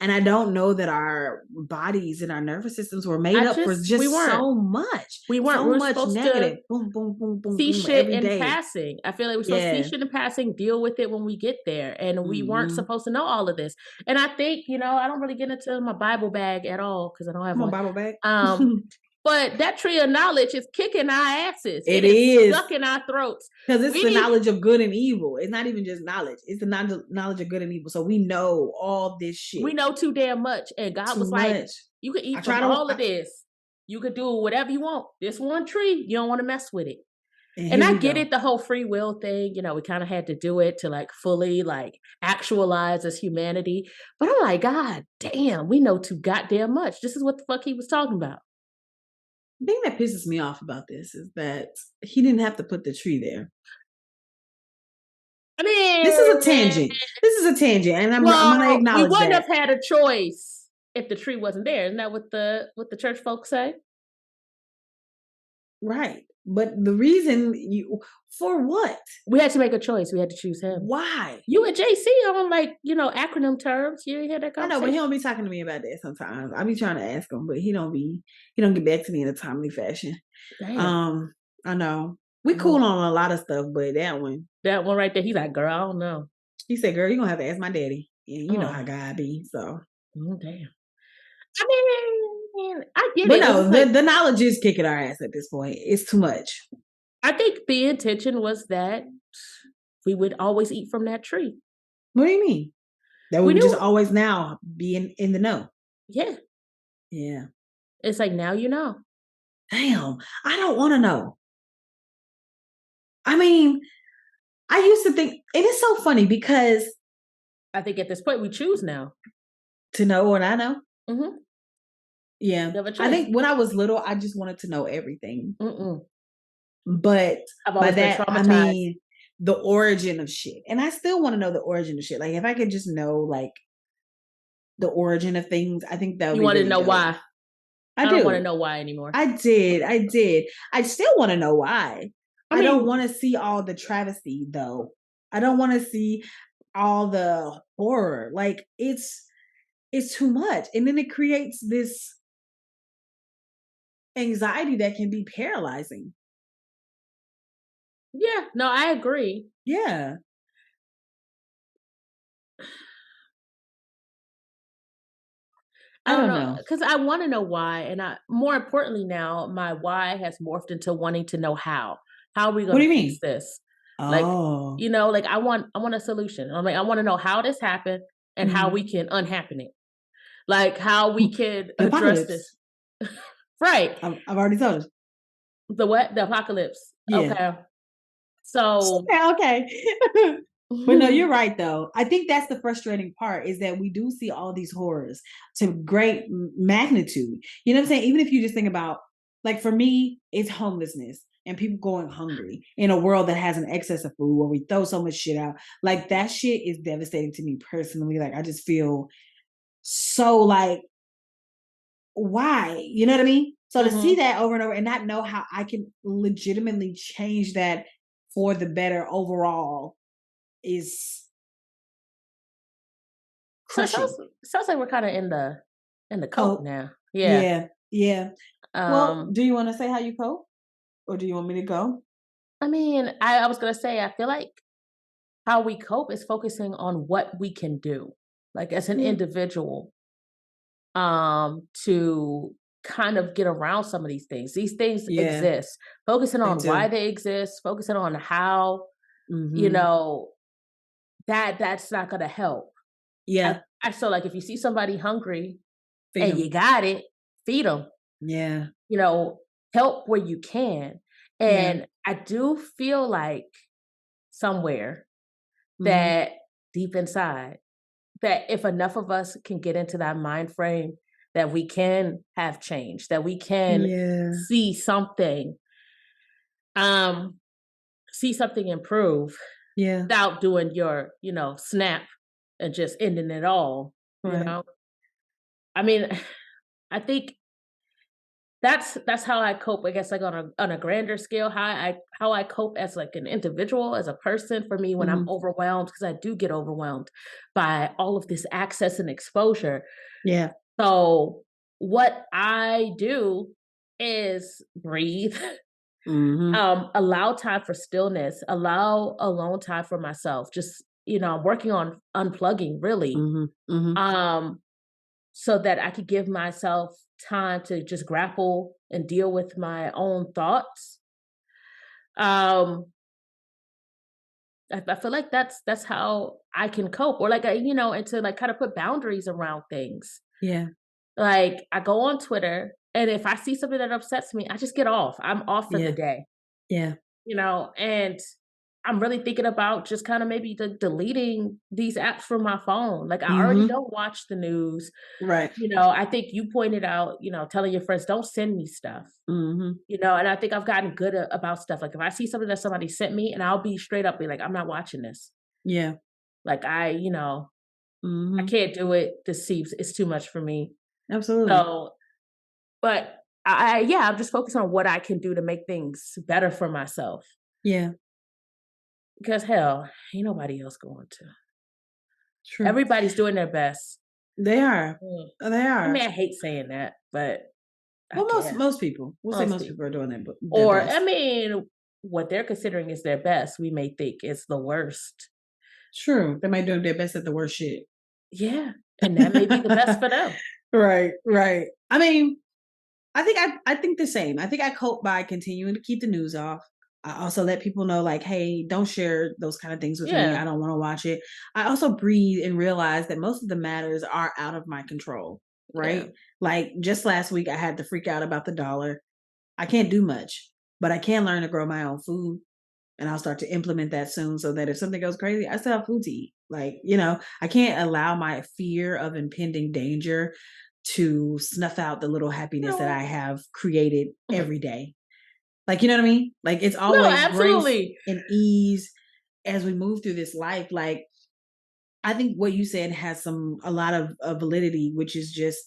And I don't know that our bodies and our nervous systems were made up for We just weren't. so much, We weren't. so We were much supposed to negative. Boom, boom, boom, boom, see boom shit every in day. passing. I feel like we're supposed to see Yeah. shit in passing, deal with it when we get there. And we weren't Hmm. supposed to know all of this. And I think, I don't really get into my Bible bag at all because I don't have Come on, one. Bible bag. But that tree of knowledge is kicking our asses. It It is is. stuck in our throats. Because it's We the need knowledge of good and evil. It's not even just knowledge. It's the knowledge of good and evil. So we know all this shit. we know too damn much. And God Too was like, much. you can I eat try from to all of this. You could do whatever you want. This one tree, you don't want to mess with it. and And here I we get go. it, the whole free will thing, we kind of had to do it to like fully like actualize as humanity. But I'm like, God damn, we know too goddamn much. This is what the fuck he was talking about. The thing that pisses me off about this is that he didn't have to put the tree there. I mean, This is a tangent. And I'm going to we acknowledge wouldn't that. have had a choice if the tree wasn't there. Isn't that what the church folks say? Right. But the reason for what? We had to make a choice. We had to choose him. Why? You and JC on like, acronym terms. You hear that I conversation? know, but he don't be talking to me about that sometimes. I be trying to ask him, but he don't get back to me in a timely fashion. Damn. I know. We cool on a lot of stuff, but that one right there, he's like, girl, I don't know. He said, girl, you're gonna have to ask my daddy. And you know how God be, so. Damn. I mean, I get but it. no, Like, the knowledge is kicking our ass at this point. It's too much. I think the intention was that we would always eat from that tree. What do you mean? That we would just always now be in the know. Yeah. Yeah. It's like, now you know. Damn, I don't want to know. I mean, I used to think, and it's so funny because I think at this point we choose now. To know what I know? Mm-hmm. Yeah. I think when I was little, I just wanted to know everything. But by that, I mean the origin of shit. And I still want to know the origin of shit. Like if I could just know like the origin of things, I think that would be want really to know dope. why. I don't want to know why anymore. I did. I still want to know why. I don't want to see all the travesty though. I don't want to see all the horror. Like it's too much. And then it creates this anxiety that can be paralyzing. Yeah, no, I agree. Yeah. I don't know, because I want to know why, and more importantly now, my why has morphed into wanting to know how. How are we going to fix this? Like, like I want a solution. I'm like, I want to know how this happened and how we can unhappen it. Like how we can address this. Right. I've already told you. The what? The apocalypse. Yeah. Okay. So okay. But no, you're right though. I think that's the frustrating part is that we do see all these horrors to great magnitude. You know what I'm saying? Even if you just think about, like for me, it's homelessness and people going hungry in a world that has an excess of food where we throw so much shit out. Like that shit is devastating to me personally. Like I just feel so like, why? You know what I mean? So to see that over and over and not know how I can legitimately change that for the better overall is crushing. Sounds like we're kind of in the cope now. Yeah. Well, do you want to say how you cope, or do you want me to go? I mean, I was gonna say I feel like how we cope is focusing on what we can do, like as an individual, to kind of get around some of these things. These things exist. Focusing on why they exist. Focusing on how. That's not gonna help. Yeah. I so like if you see somebody hungry and you got it, feed them. Yeah. Help where you can. And I do feel like somewhere that deep inside, that if enough of us can get into that mind frame that we can have change, that we can Yeah. see something, um, see something improve Yeah. without doing your, snap and just ending it all, you Right. know? I mean, I think that's how I cope, I guess, like on a grander scale, how I cope as like an individual, as a person, for me when I'm Mhm. overwhelmed, because I do get overwhelmed by all of this access and exposure. Yeah. So what I do is breathe, Mhm. allow time for stillness, allow alone time for myself. Just, I'm working on unplugging really. Mhm. Mhm. Um, so that I could give myself time to just grapple and deal with my own thoughts. Um, I feel like that's how I can cope, or like and to like kind of put boundaries around things. Yeah. Like I go on Twitter, and if I see something that upsets me, I just get off. I'm off for the Yeah. day, Yeah. and I'm really thinking about just kind of maybe deleting these apps from my phone. Like I already Mhm. don't watch the news. Right. I think you pointed out, telling your friends, don't send me stuff, Mhm. and I think I've gotten good about stuff. Like if I see something that somebody sent me, and I'll be straight up, be like, I'm not watching this. Yeah. Like I Mhm. can't do it. It's too much for me. Absolutely. So, but yeah, I'm just focused on what I can do to make things better for myself. Yeah. Because hell, ain't nobody else going to. True. Everybody's doing their best. They are. Mm. They I mean, are. I hate saying that, but I Well, most can't. most people. We'll say Most most people people. are doing their Or, I best. mean, what they're considering is their best, we may think is the worst. True. They might do their best at the worst shit. Yeah, and that may be the best for them. Right. Right. I mean, I think the same. I think I cope by continuing to keep the news off. I also let people know, like, hey, don't share those kind of things with me. Yeah, I don't want to watch it. I also breathe and realize that most of the matters are out of my control. yeah. Right. Like just last week, I had to freak out about the dollar. I can't do much, but I can learn to grow my own food. And I'll start to implement that soon so that if something goes crazy, I still have food to eat. Like, I can't allow my fear of impending danger to snuff out the little You happiness know that what? I have created Mhm. every day. Like, you know what I mean? Like, it's No, always grace absolutely. and ease as we move through this life. Like, I think what you said has a lot of validity, which is just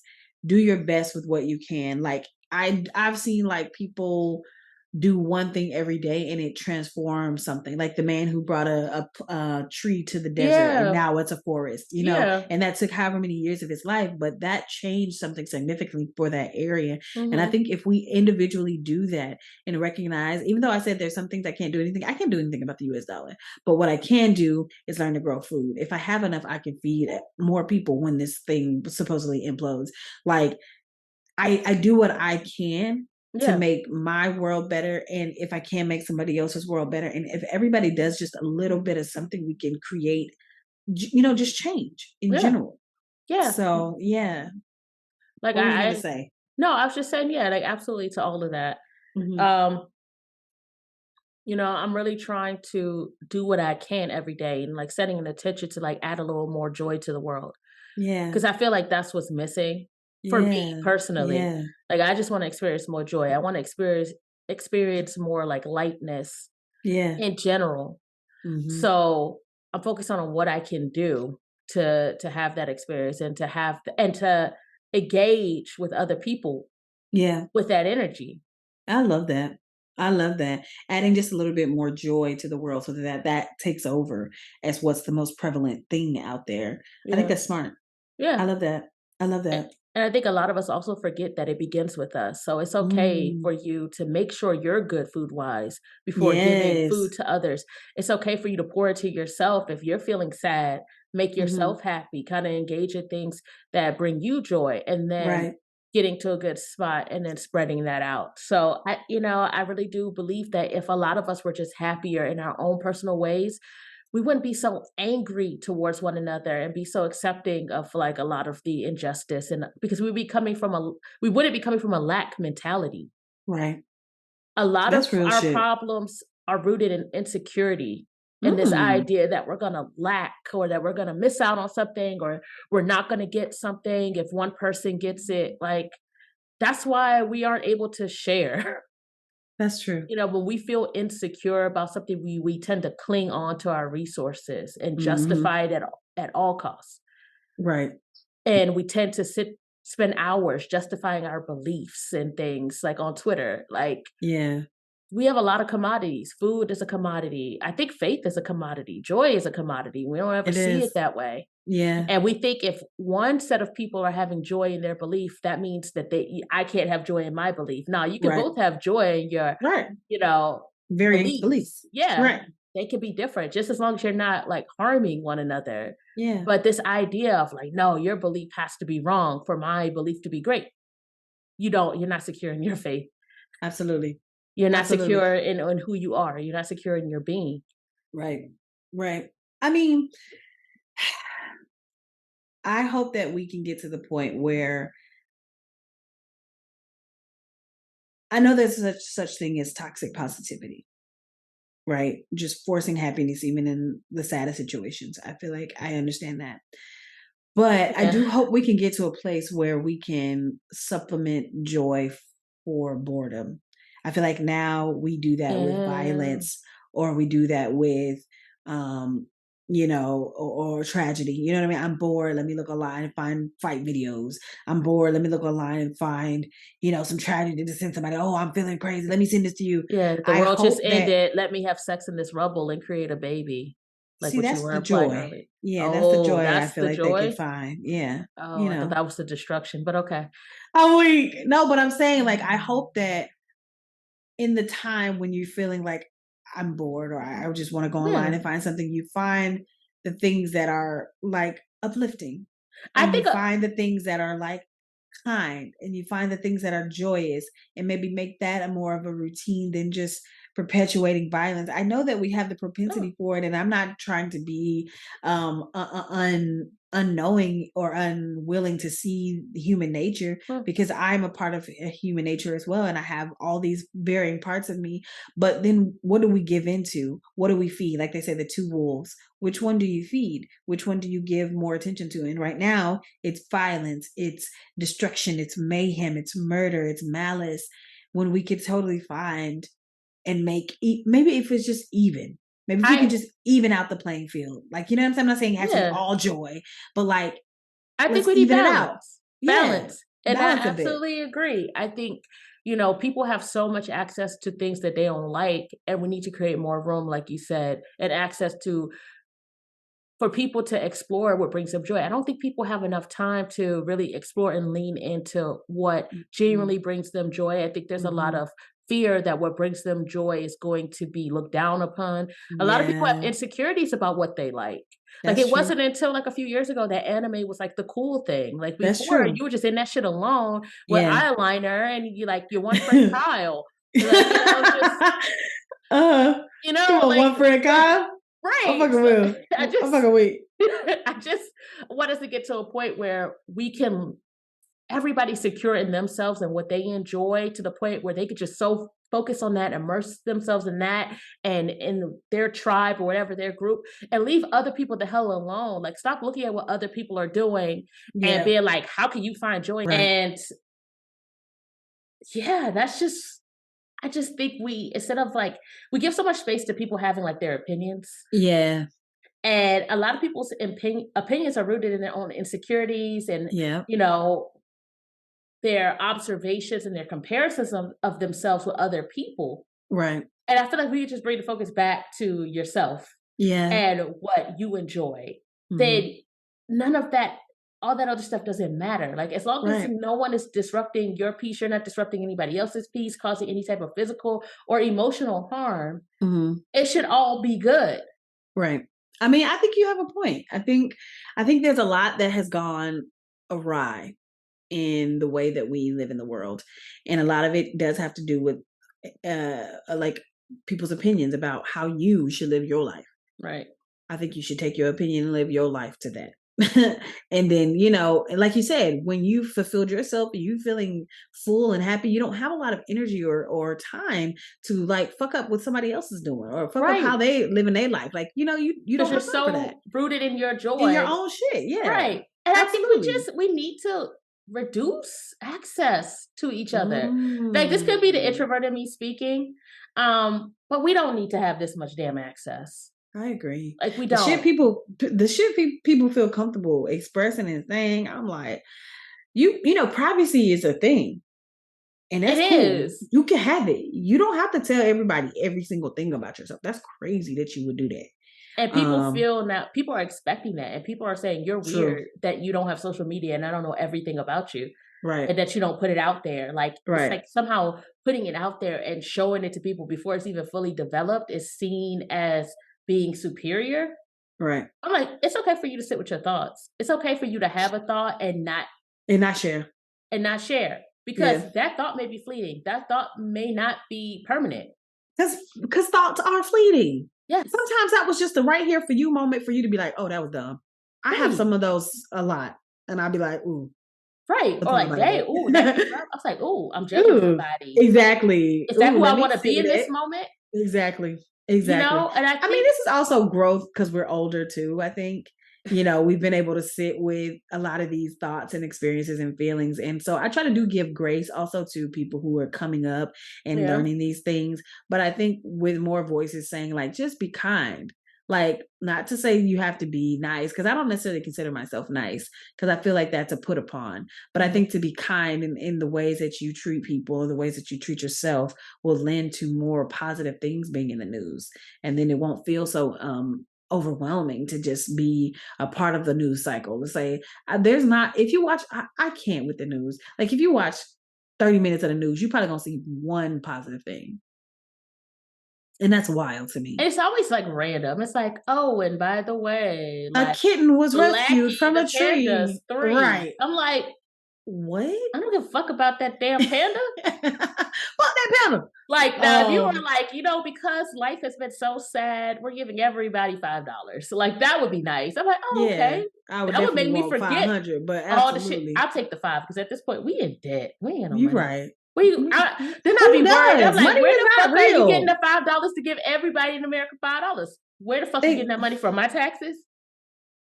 do your best with what you can. Like, I've seen like people do one thing every day and it transforms something, like the man who brought a tree to the desert and Yeah, now it's a forest, yeah. and that took however many years of his life, but that changed something significantly for that area. And I Mhm. think if we individually do that and recognize, even though I said there's some things I can't do anything about the US dollar, but what I can do is learn to grow food. If I have enough, I can feed more people when this thing supposedly implodes. Like, I do what I can to Yeah, make my world better. And if I can make somebody else's world better, and if everybody does just a little bit of something, we can create, just change in yeah, general. yeah. So, yeah. Like What were you going to I say? no, I was just saying, yeah, like absolutely to all of that. Hmm. Um, I'm really trying to do what I can every day and like setting an intention to like add a little more joy to the world. Yeah. Because I feel like that's what's missing for me Yeah. personally. Yeah. Like I just want to experience more joy. I want to experience more like lightness Yeah. in general. Hmm. So I'm focused on what I can do to have that experience and and to engage with other people Yeah. with that energy. I love that. I love that. Adding just a little bit more joy to the world so that takes over as what's the most prevalent thing out there. I think Yeah. that's smart. I Yeah. love that. I love A- that. And I think a lot of us also forget that it begins with us. So it's okay Mm. for you to make sure you're good food wise before giving Yes. food to others. It's okay for you to pour into yourself if you're feeling sad, make Mhm. yourself happy, kind of engage in things that bring you joy, and then Right. getting to a good spot and then spreading that out. So I really do believe that if a lot of us were just happier in our own personal ways, we wouldn't be so angry towards one another and be so accepting of like a lot of the injustice, and because we wouldn't be coming from a lack mentality. Right. A lot of That's real our shit. problems are rooted in insecurity, And this Mm. idea that we're gonna lack or that we're gonna miss out on something or we're not gonna get something if one person gets it. Like, that's why we aren't able to share. That's true. When we feel insecure about something, we tend to cling on to our resources and Hmm. justify it at all costs. Right. And we tend to spend hours justifying our beliefs and things like on Twitter. Like, Yeah. we have a lot of commodities. Food is a commodity. I think faith is a commodity. Joy is a commodity. We don't ever It see it is. that way. Yeah. And we think if one set of people are having joy in their belief, that means that I can't have joy in my belief. No, you can Right. both have joy in your, Right. you know, Varying beliefs. beliefs. Yeah, Right. they can be different just as long as you're not like harming one another. Yeah. But this idea of like, no, your belief has to be wrong for my belief to be great. You're not secure in your faith. Absolutely. You're not Absolutely. secure in who you are. You're not secure in your being. Right. Right. I mean, I hope that we can get to the point where I know there's such thing as toxic positivity, right? Just forcing happiness even in the saddest situations. I feel like I understand that. But I Yeah. do hope we can get to a place where we can supplement joy for boredom. I feel like now we do that with Yeah. violence or we do that with um or tragedy. You know what I mean? I'm bored. Let me look online and find fight videos. I'm bored. Let me look online and find, some tragedy to send somebody. Oh, I'm feeling crazy. Let me send this to you. Yeah, the I world just hope that ended. Let me have sex in this rubble and create a baby, like see what you that's were the implying joy. earlier. Yeah, that's the Oh, joy I that's feel the like they can joy? find. Yeah. Oh, You I thought know. that was the destruction, but okay. Oh wait, no, but I'm saying like I hope that in the time when you're feeling like I'm bored or I just want to go online Yeah. and find something, you find the things that are like uplifting I and you think find the things that are like kind and you find the things that are joyous and maybe make that a more of a routine than just perpetuating violence. I know that we have the no. propensity for it and I'm not trying to be unknowing or unwilling to see human nature Mm. because I'm a part of human nature as well and I have all these varying parts of me, but then what do we give into? What do we feed? Like they say the two wolves. Which one do you feed? Which one do you give more attention to? And right now it's violence, it's destruction, it's mayhem, it's murder, it's malice. When we could totally find and make maybe if it's just even, maybe if we can I just even out the playing field, like you know what I'm saying. I'm not saying it has to be Yeah. all joy, but like I think let's we need even it out. balance. Yeah, Balance. And I balance a bit. absolutely agree. I think, people have so much access to things that they don't like, and we need to create more room, like you said, and access to for people to explore what brings them joy. I don't think people have enough time to really explore and lean into what Mhm, genuinely brings them joy. I think there's a lot mhm. of fear that what brings them joy is going to be looked down upon. A lot of people have Yeah, insecurities about what they like. Like that's it true. wasn't until like a few years ago that anime was like the cool thing. Like That's before, true. you were just in that shit alone with Yeah. eyeliner and you like your one friend Kyle. Like, just uh, you want like one friend, Kyle? I'm right. fucking So with. I I'm just fucking weak. I just want us to get to a point where we can everybody's secure in themselves and what they enjoy to the point where they could just so focus on that, immerse themselves in that and in their tribe or whatever their group and leave other people the hell alone. Like stop looking at what other people are doing and Yeah. being like, how can you find joy? Right. And yeah, that's just I just think instead of like we give so much space to people having like their opinions. Yeah. And a lot of people's opinions are rooted in their own insecurities and, Yeah. you know, their observations and their comparisons of themselves with other people. Right. And I feel like we could just bring the focus back to yourself Yeah. and what you enjoy. Mhm. Then none of that, all that other stuff doesn't matter. Like as long as Right. no one is disrupting your peace, you're not disrupting anybody else's peace, causing any type of physical or emotional harm, Mhm. it should all be good. Right. I mean, I think you have a point. I think there's a lot that has gone awry in the way that we live in the world. And a lot of it does have to do with like people's opinions about how you should live your life. Right. I think you should take your opinion and live your life to that. And then, you know, and like you said, when you fulfilled yourself, you feeling full and happy, you don't have a lot of energy or time to like fuck up what somebody else is doing or fuck up how Right. they living their life. Like, you know, you Because don't you're have time for that so rooted in your in your joy. own shit. Yeah, Right. And I think absolutely. we need to reduce access to each other. Like this could be the Mm, introvert in me speaking. But we don't need to have this much damn access. I agree. Like we The shit don't. people, people feel comfortable expressing and saying, I'm like, you know, privacy is a thing. And It that's cool. is. You can have it. You don't have to tell everybody every single thing about yourself. That's crazy that you would do that. And people feel now people are expecting that. And people are saying you're True. weird that you don't have social media and I don't know everything about you. Right. And that you don't put it out there. Like it's Right. like somehow putting it out there and showing it to people before it's even fully developed is seen as being superior. Right. I'm like, it's okay for you to sit with your thoughts. It's okay for you to have a thought and not share. share because that thought may be fleeting. That thought may not be permanent. Because thoughts are fleeting. Yes. Sometimes that was just the right here for you moment for you to be like, oh, that was dumb. I have some of those a lot. And I'll be like, ooh. Right. Or like, somebody hey, else. ooh, that came up. I was like, ooh, I'm judging Ooh, somebody. exactly. Is that Ooh, who I let me want to be see in this that. moment? Exactly. You Exactly. know, and I I mean, think this is also growth because we're older too. I think, you know, we've been able to sit with a lot of these thoughts and experiences and feelings. And so I try to do give grace also to people who are coming up and Yeah. learning these things. But I think with more voices saying, like, just be kind. Like, not to say you have to be nice, because I don't necessarily consider myself nice, because I feel like that's a put upon. But I think to be kind in the ways that you treat people, or the ways that you treat yourself, will lend to more positive things being in the news. And then it won't feel so overwhelming to just be a part of the news cycle. To say, there's not, if you watch, I can't with the news. Like, if you watch 30 minutes of the news, you probably gonna see one positive thing. And that's wild to me. And it's always like random. It's like, oh, and by the way, A like kitten was rescued Blackie from a the Panda's tree. 3. Right. I'm like, What? I don't give a fuck about that damn panda. Fuck that panda. Like now, if you were like, you know, because life has been so sad, we're giving everybody $5. So like that would be nice. I'm like, oh, okay. I would That would definitely make me want forget 500, but all the shit. absolutely. I'll take the 5 because at this point we in debt. We ain't got no You're money. right. Then I'd be worried. I'm like, where the fuck are you getting the $5 to give everybody in America $5? Where the fuck are you getting that money from? My taxes?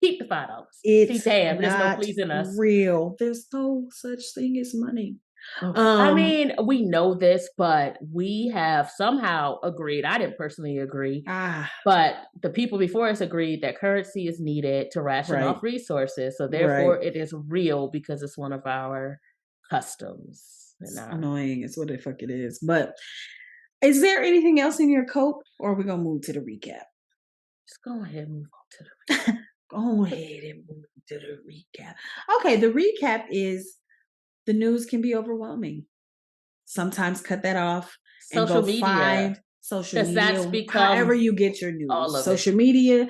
Keep the $5. It's See, damn, there's no not pleasing us. real. There's no such thing as money. I mean, we know this, but we have somehow agreed. I didn't personally agree, but the people before us agreed that currency is needed to ration off resources. So therefore, it is real because it's one of our customs. It's annoying. It's what the fuck it is. But is there anything else in your cope, or are we gonna move to the recap? Just go ahead and move on to the recap. Go ahead and move to the recap. Okay, the recap is the news can be overwhelming. Sometimes cut that off and Social go media. find social media. That's become however you get your news. all of Social media,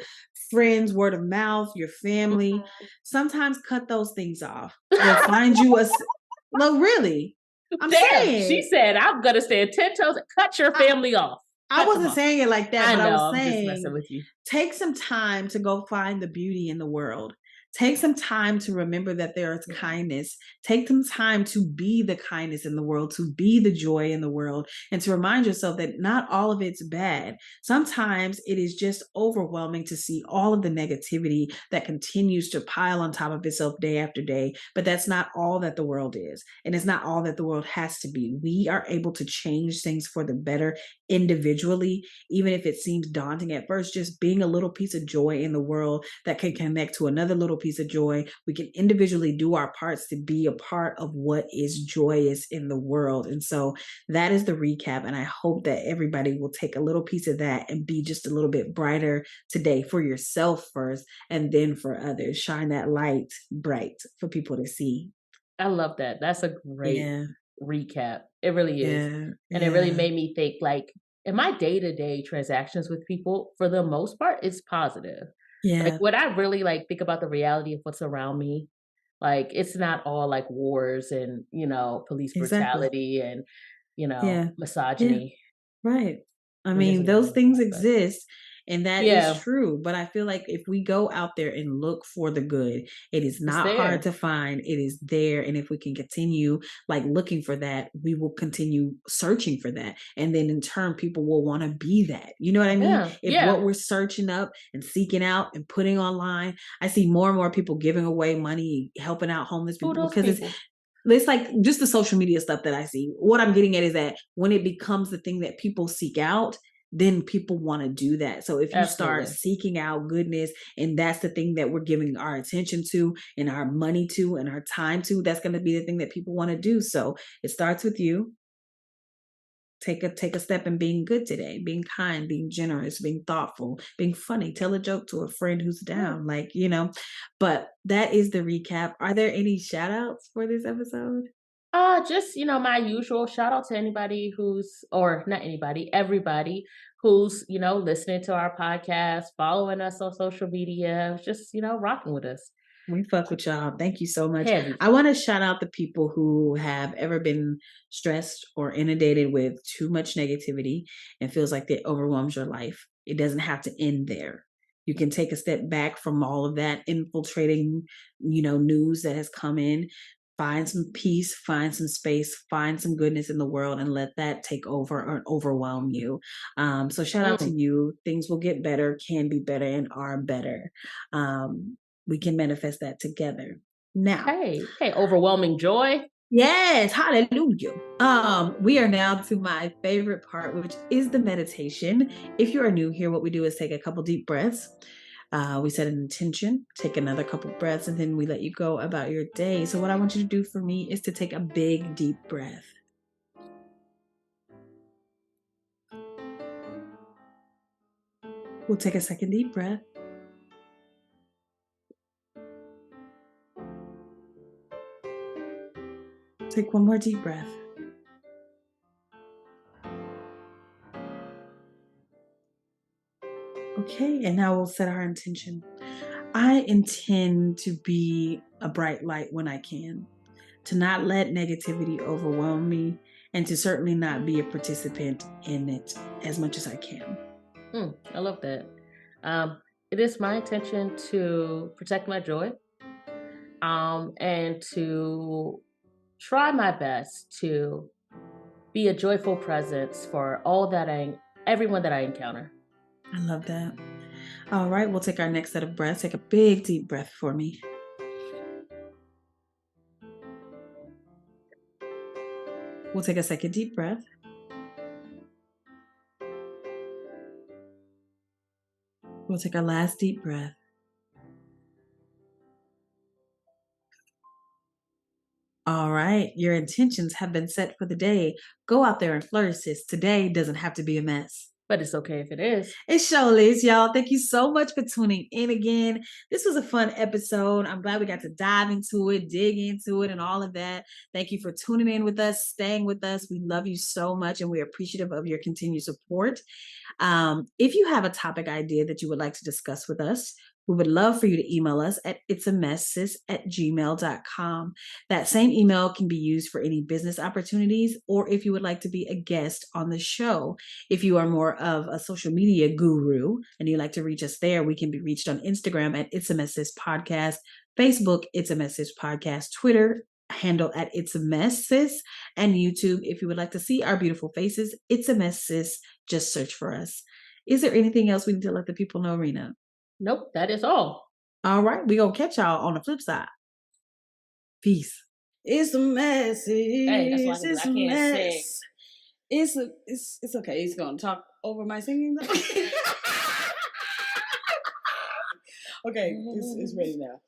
friends, word of mouth, your family. Sometimes cut those things off. Go find you a no, really. I'm saying. She said, I'm gonna stand 10 toes and cut your family off. I wasn't saying it like that, but I was saying, I'm just messing with you. Take some time to go find the beauty in the world. Take some time to remember that there is kindness. Take some time to be the kindness in the world, to be the joy in the world, and to remind yourself that not all of it's bad. Sometimes it is just overwhelming to see all of the negativity that continues to pile on top of itself day after day. But that's not all that the world is. And it's not all that the world has to be. We are able to change things for the better individually, even if it seems daunting at first. Just being a little piece of joy in the world that can connect to another little piece of joy. We can individually do our parts to be a part of what is joyous in the world. And so that is the recap. And I hope that everybody will take a little piece of that and be just a little bit brighter today for yourself first, and then for others. Shine that light bright for people to see. I love that. That's a great recap. It really is. And it really made me think, like, in my day-to-day transactions with people, for the most part, it's positive. Like, what I really like think about the reality of what's around me, like, it's not all like wars and, you know, police brutality and, you know, misogyny. Right. I mean, those things exist. And that is true. But I feel like if we go out there and look for the good, it is not hard to find. It is there. And if we can continue like looking for that, we will continue searching for that. And then in turn, people will want to be that. You know what I mean? If what we're searching up and seeking out and putting online, I see more and more people giving away money, helping out homeless people because it's like just the social media stuff that I see. What I'm getting at is that when it becomes the thing that people seek out, then people want to do that. So if you start seeking out goodness, and that's the thing that we're giving our attention to and our money to and our time to, that's going to be the thing that people want to do. So it starts with you. Take a step in being good today, being kind, being generous, being thoughtful, being funny, tell a joke to a friend who's down, like, you know. But that is the recap. Are there any shout outs for this episode? Just, my usual shout out to anybody everybody who's, listening to our podcast, following us on social media, just, rocking with us. We fuck with y'all. Thank you so much. I want to shout out the people who have ever been stressed or inundated with too much negativity and feels like it overwhelms your life. It doesn't have to end there. You can take a step back from all of that infiltrating, news that has come in. Find some peace, find some space, find some goodness in the world, and let that take over or overwhelm you. So shout out to you. Things will get better, can be better, and are better. We can manifest that together. Now, hey, overwhelming joy. Yes, hallelujah. We are now to my favorite part, which is the meditation. If you are new here, what we do is take a couple deep breaths. We set an intention, take another couple breaths, and then we let you go about your day. So what I want you to do for me is to take a big, deep breath. We'll take a second deep breath. Take one more deep breath. Okay, and now we'll set our intention. I intend to be a bright light when I can, to not let negativity overwhelm me, and to certainly not be a participant in it as much as I can. I love that. It is my intention to protect my joy, and to try my best to be a joyful presence for everyone that I encounter. I love that. All right, we'll take our next set of breaths. Take a big, deep breath for me. We'll take a second deep breath. We'll take our last deep breath. All right, your intentions have been set for the day. Go out there and flourish, sis. Today doesn't have to be a mess. But it's okay if it is. It surely is, y'all. Thank you so much for tuning in again. This was a fun episode. I'm glad we got to dive into it, dig into it, and all of that. Thank you for tuning in with us, staying with us. We love you so much, and we're appreciative of your continued support. If you have a topic idea that you would like to discuss with us, we would love for you to email us at itsamesssis@gmail.com. That same email can be used for any business opportunities, or if you would like to be a guest on the show. If you are more of a social media guru and you'd like to reach us there, we can be reached on Instagram at It's a Messis Podcast, Facebook, It's a Messis Podcast, Twitter handle at It's a Messis, and YouTube. If you would like to see our beautiful faces, It's a Messis. Just search for us. Is there anything else we need to let the people know, Rena? Nope, that is all. All right, we gonna catch y'all on the flip side. Peace. It's a mess. Hey, that's why I can't sing. It's okay. He's gonna talk over my singing. Okay, it's ready now.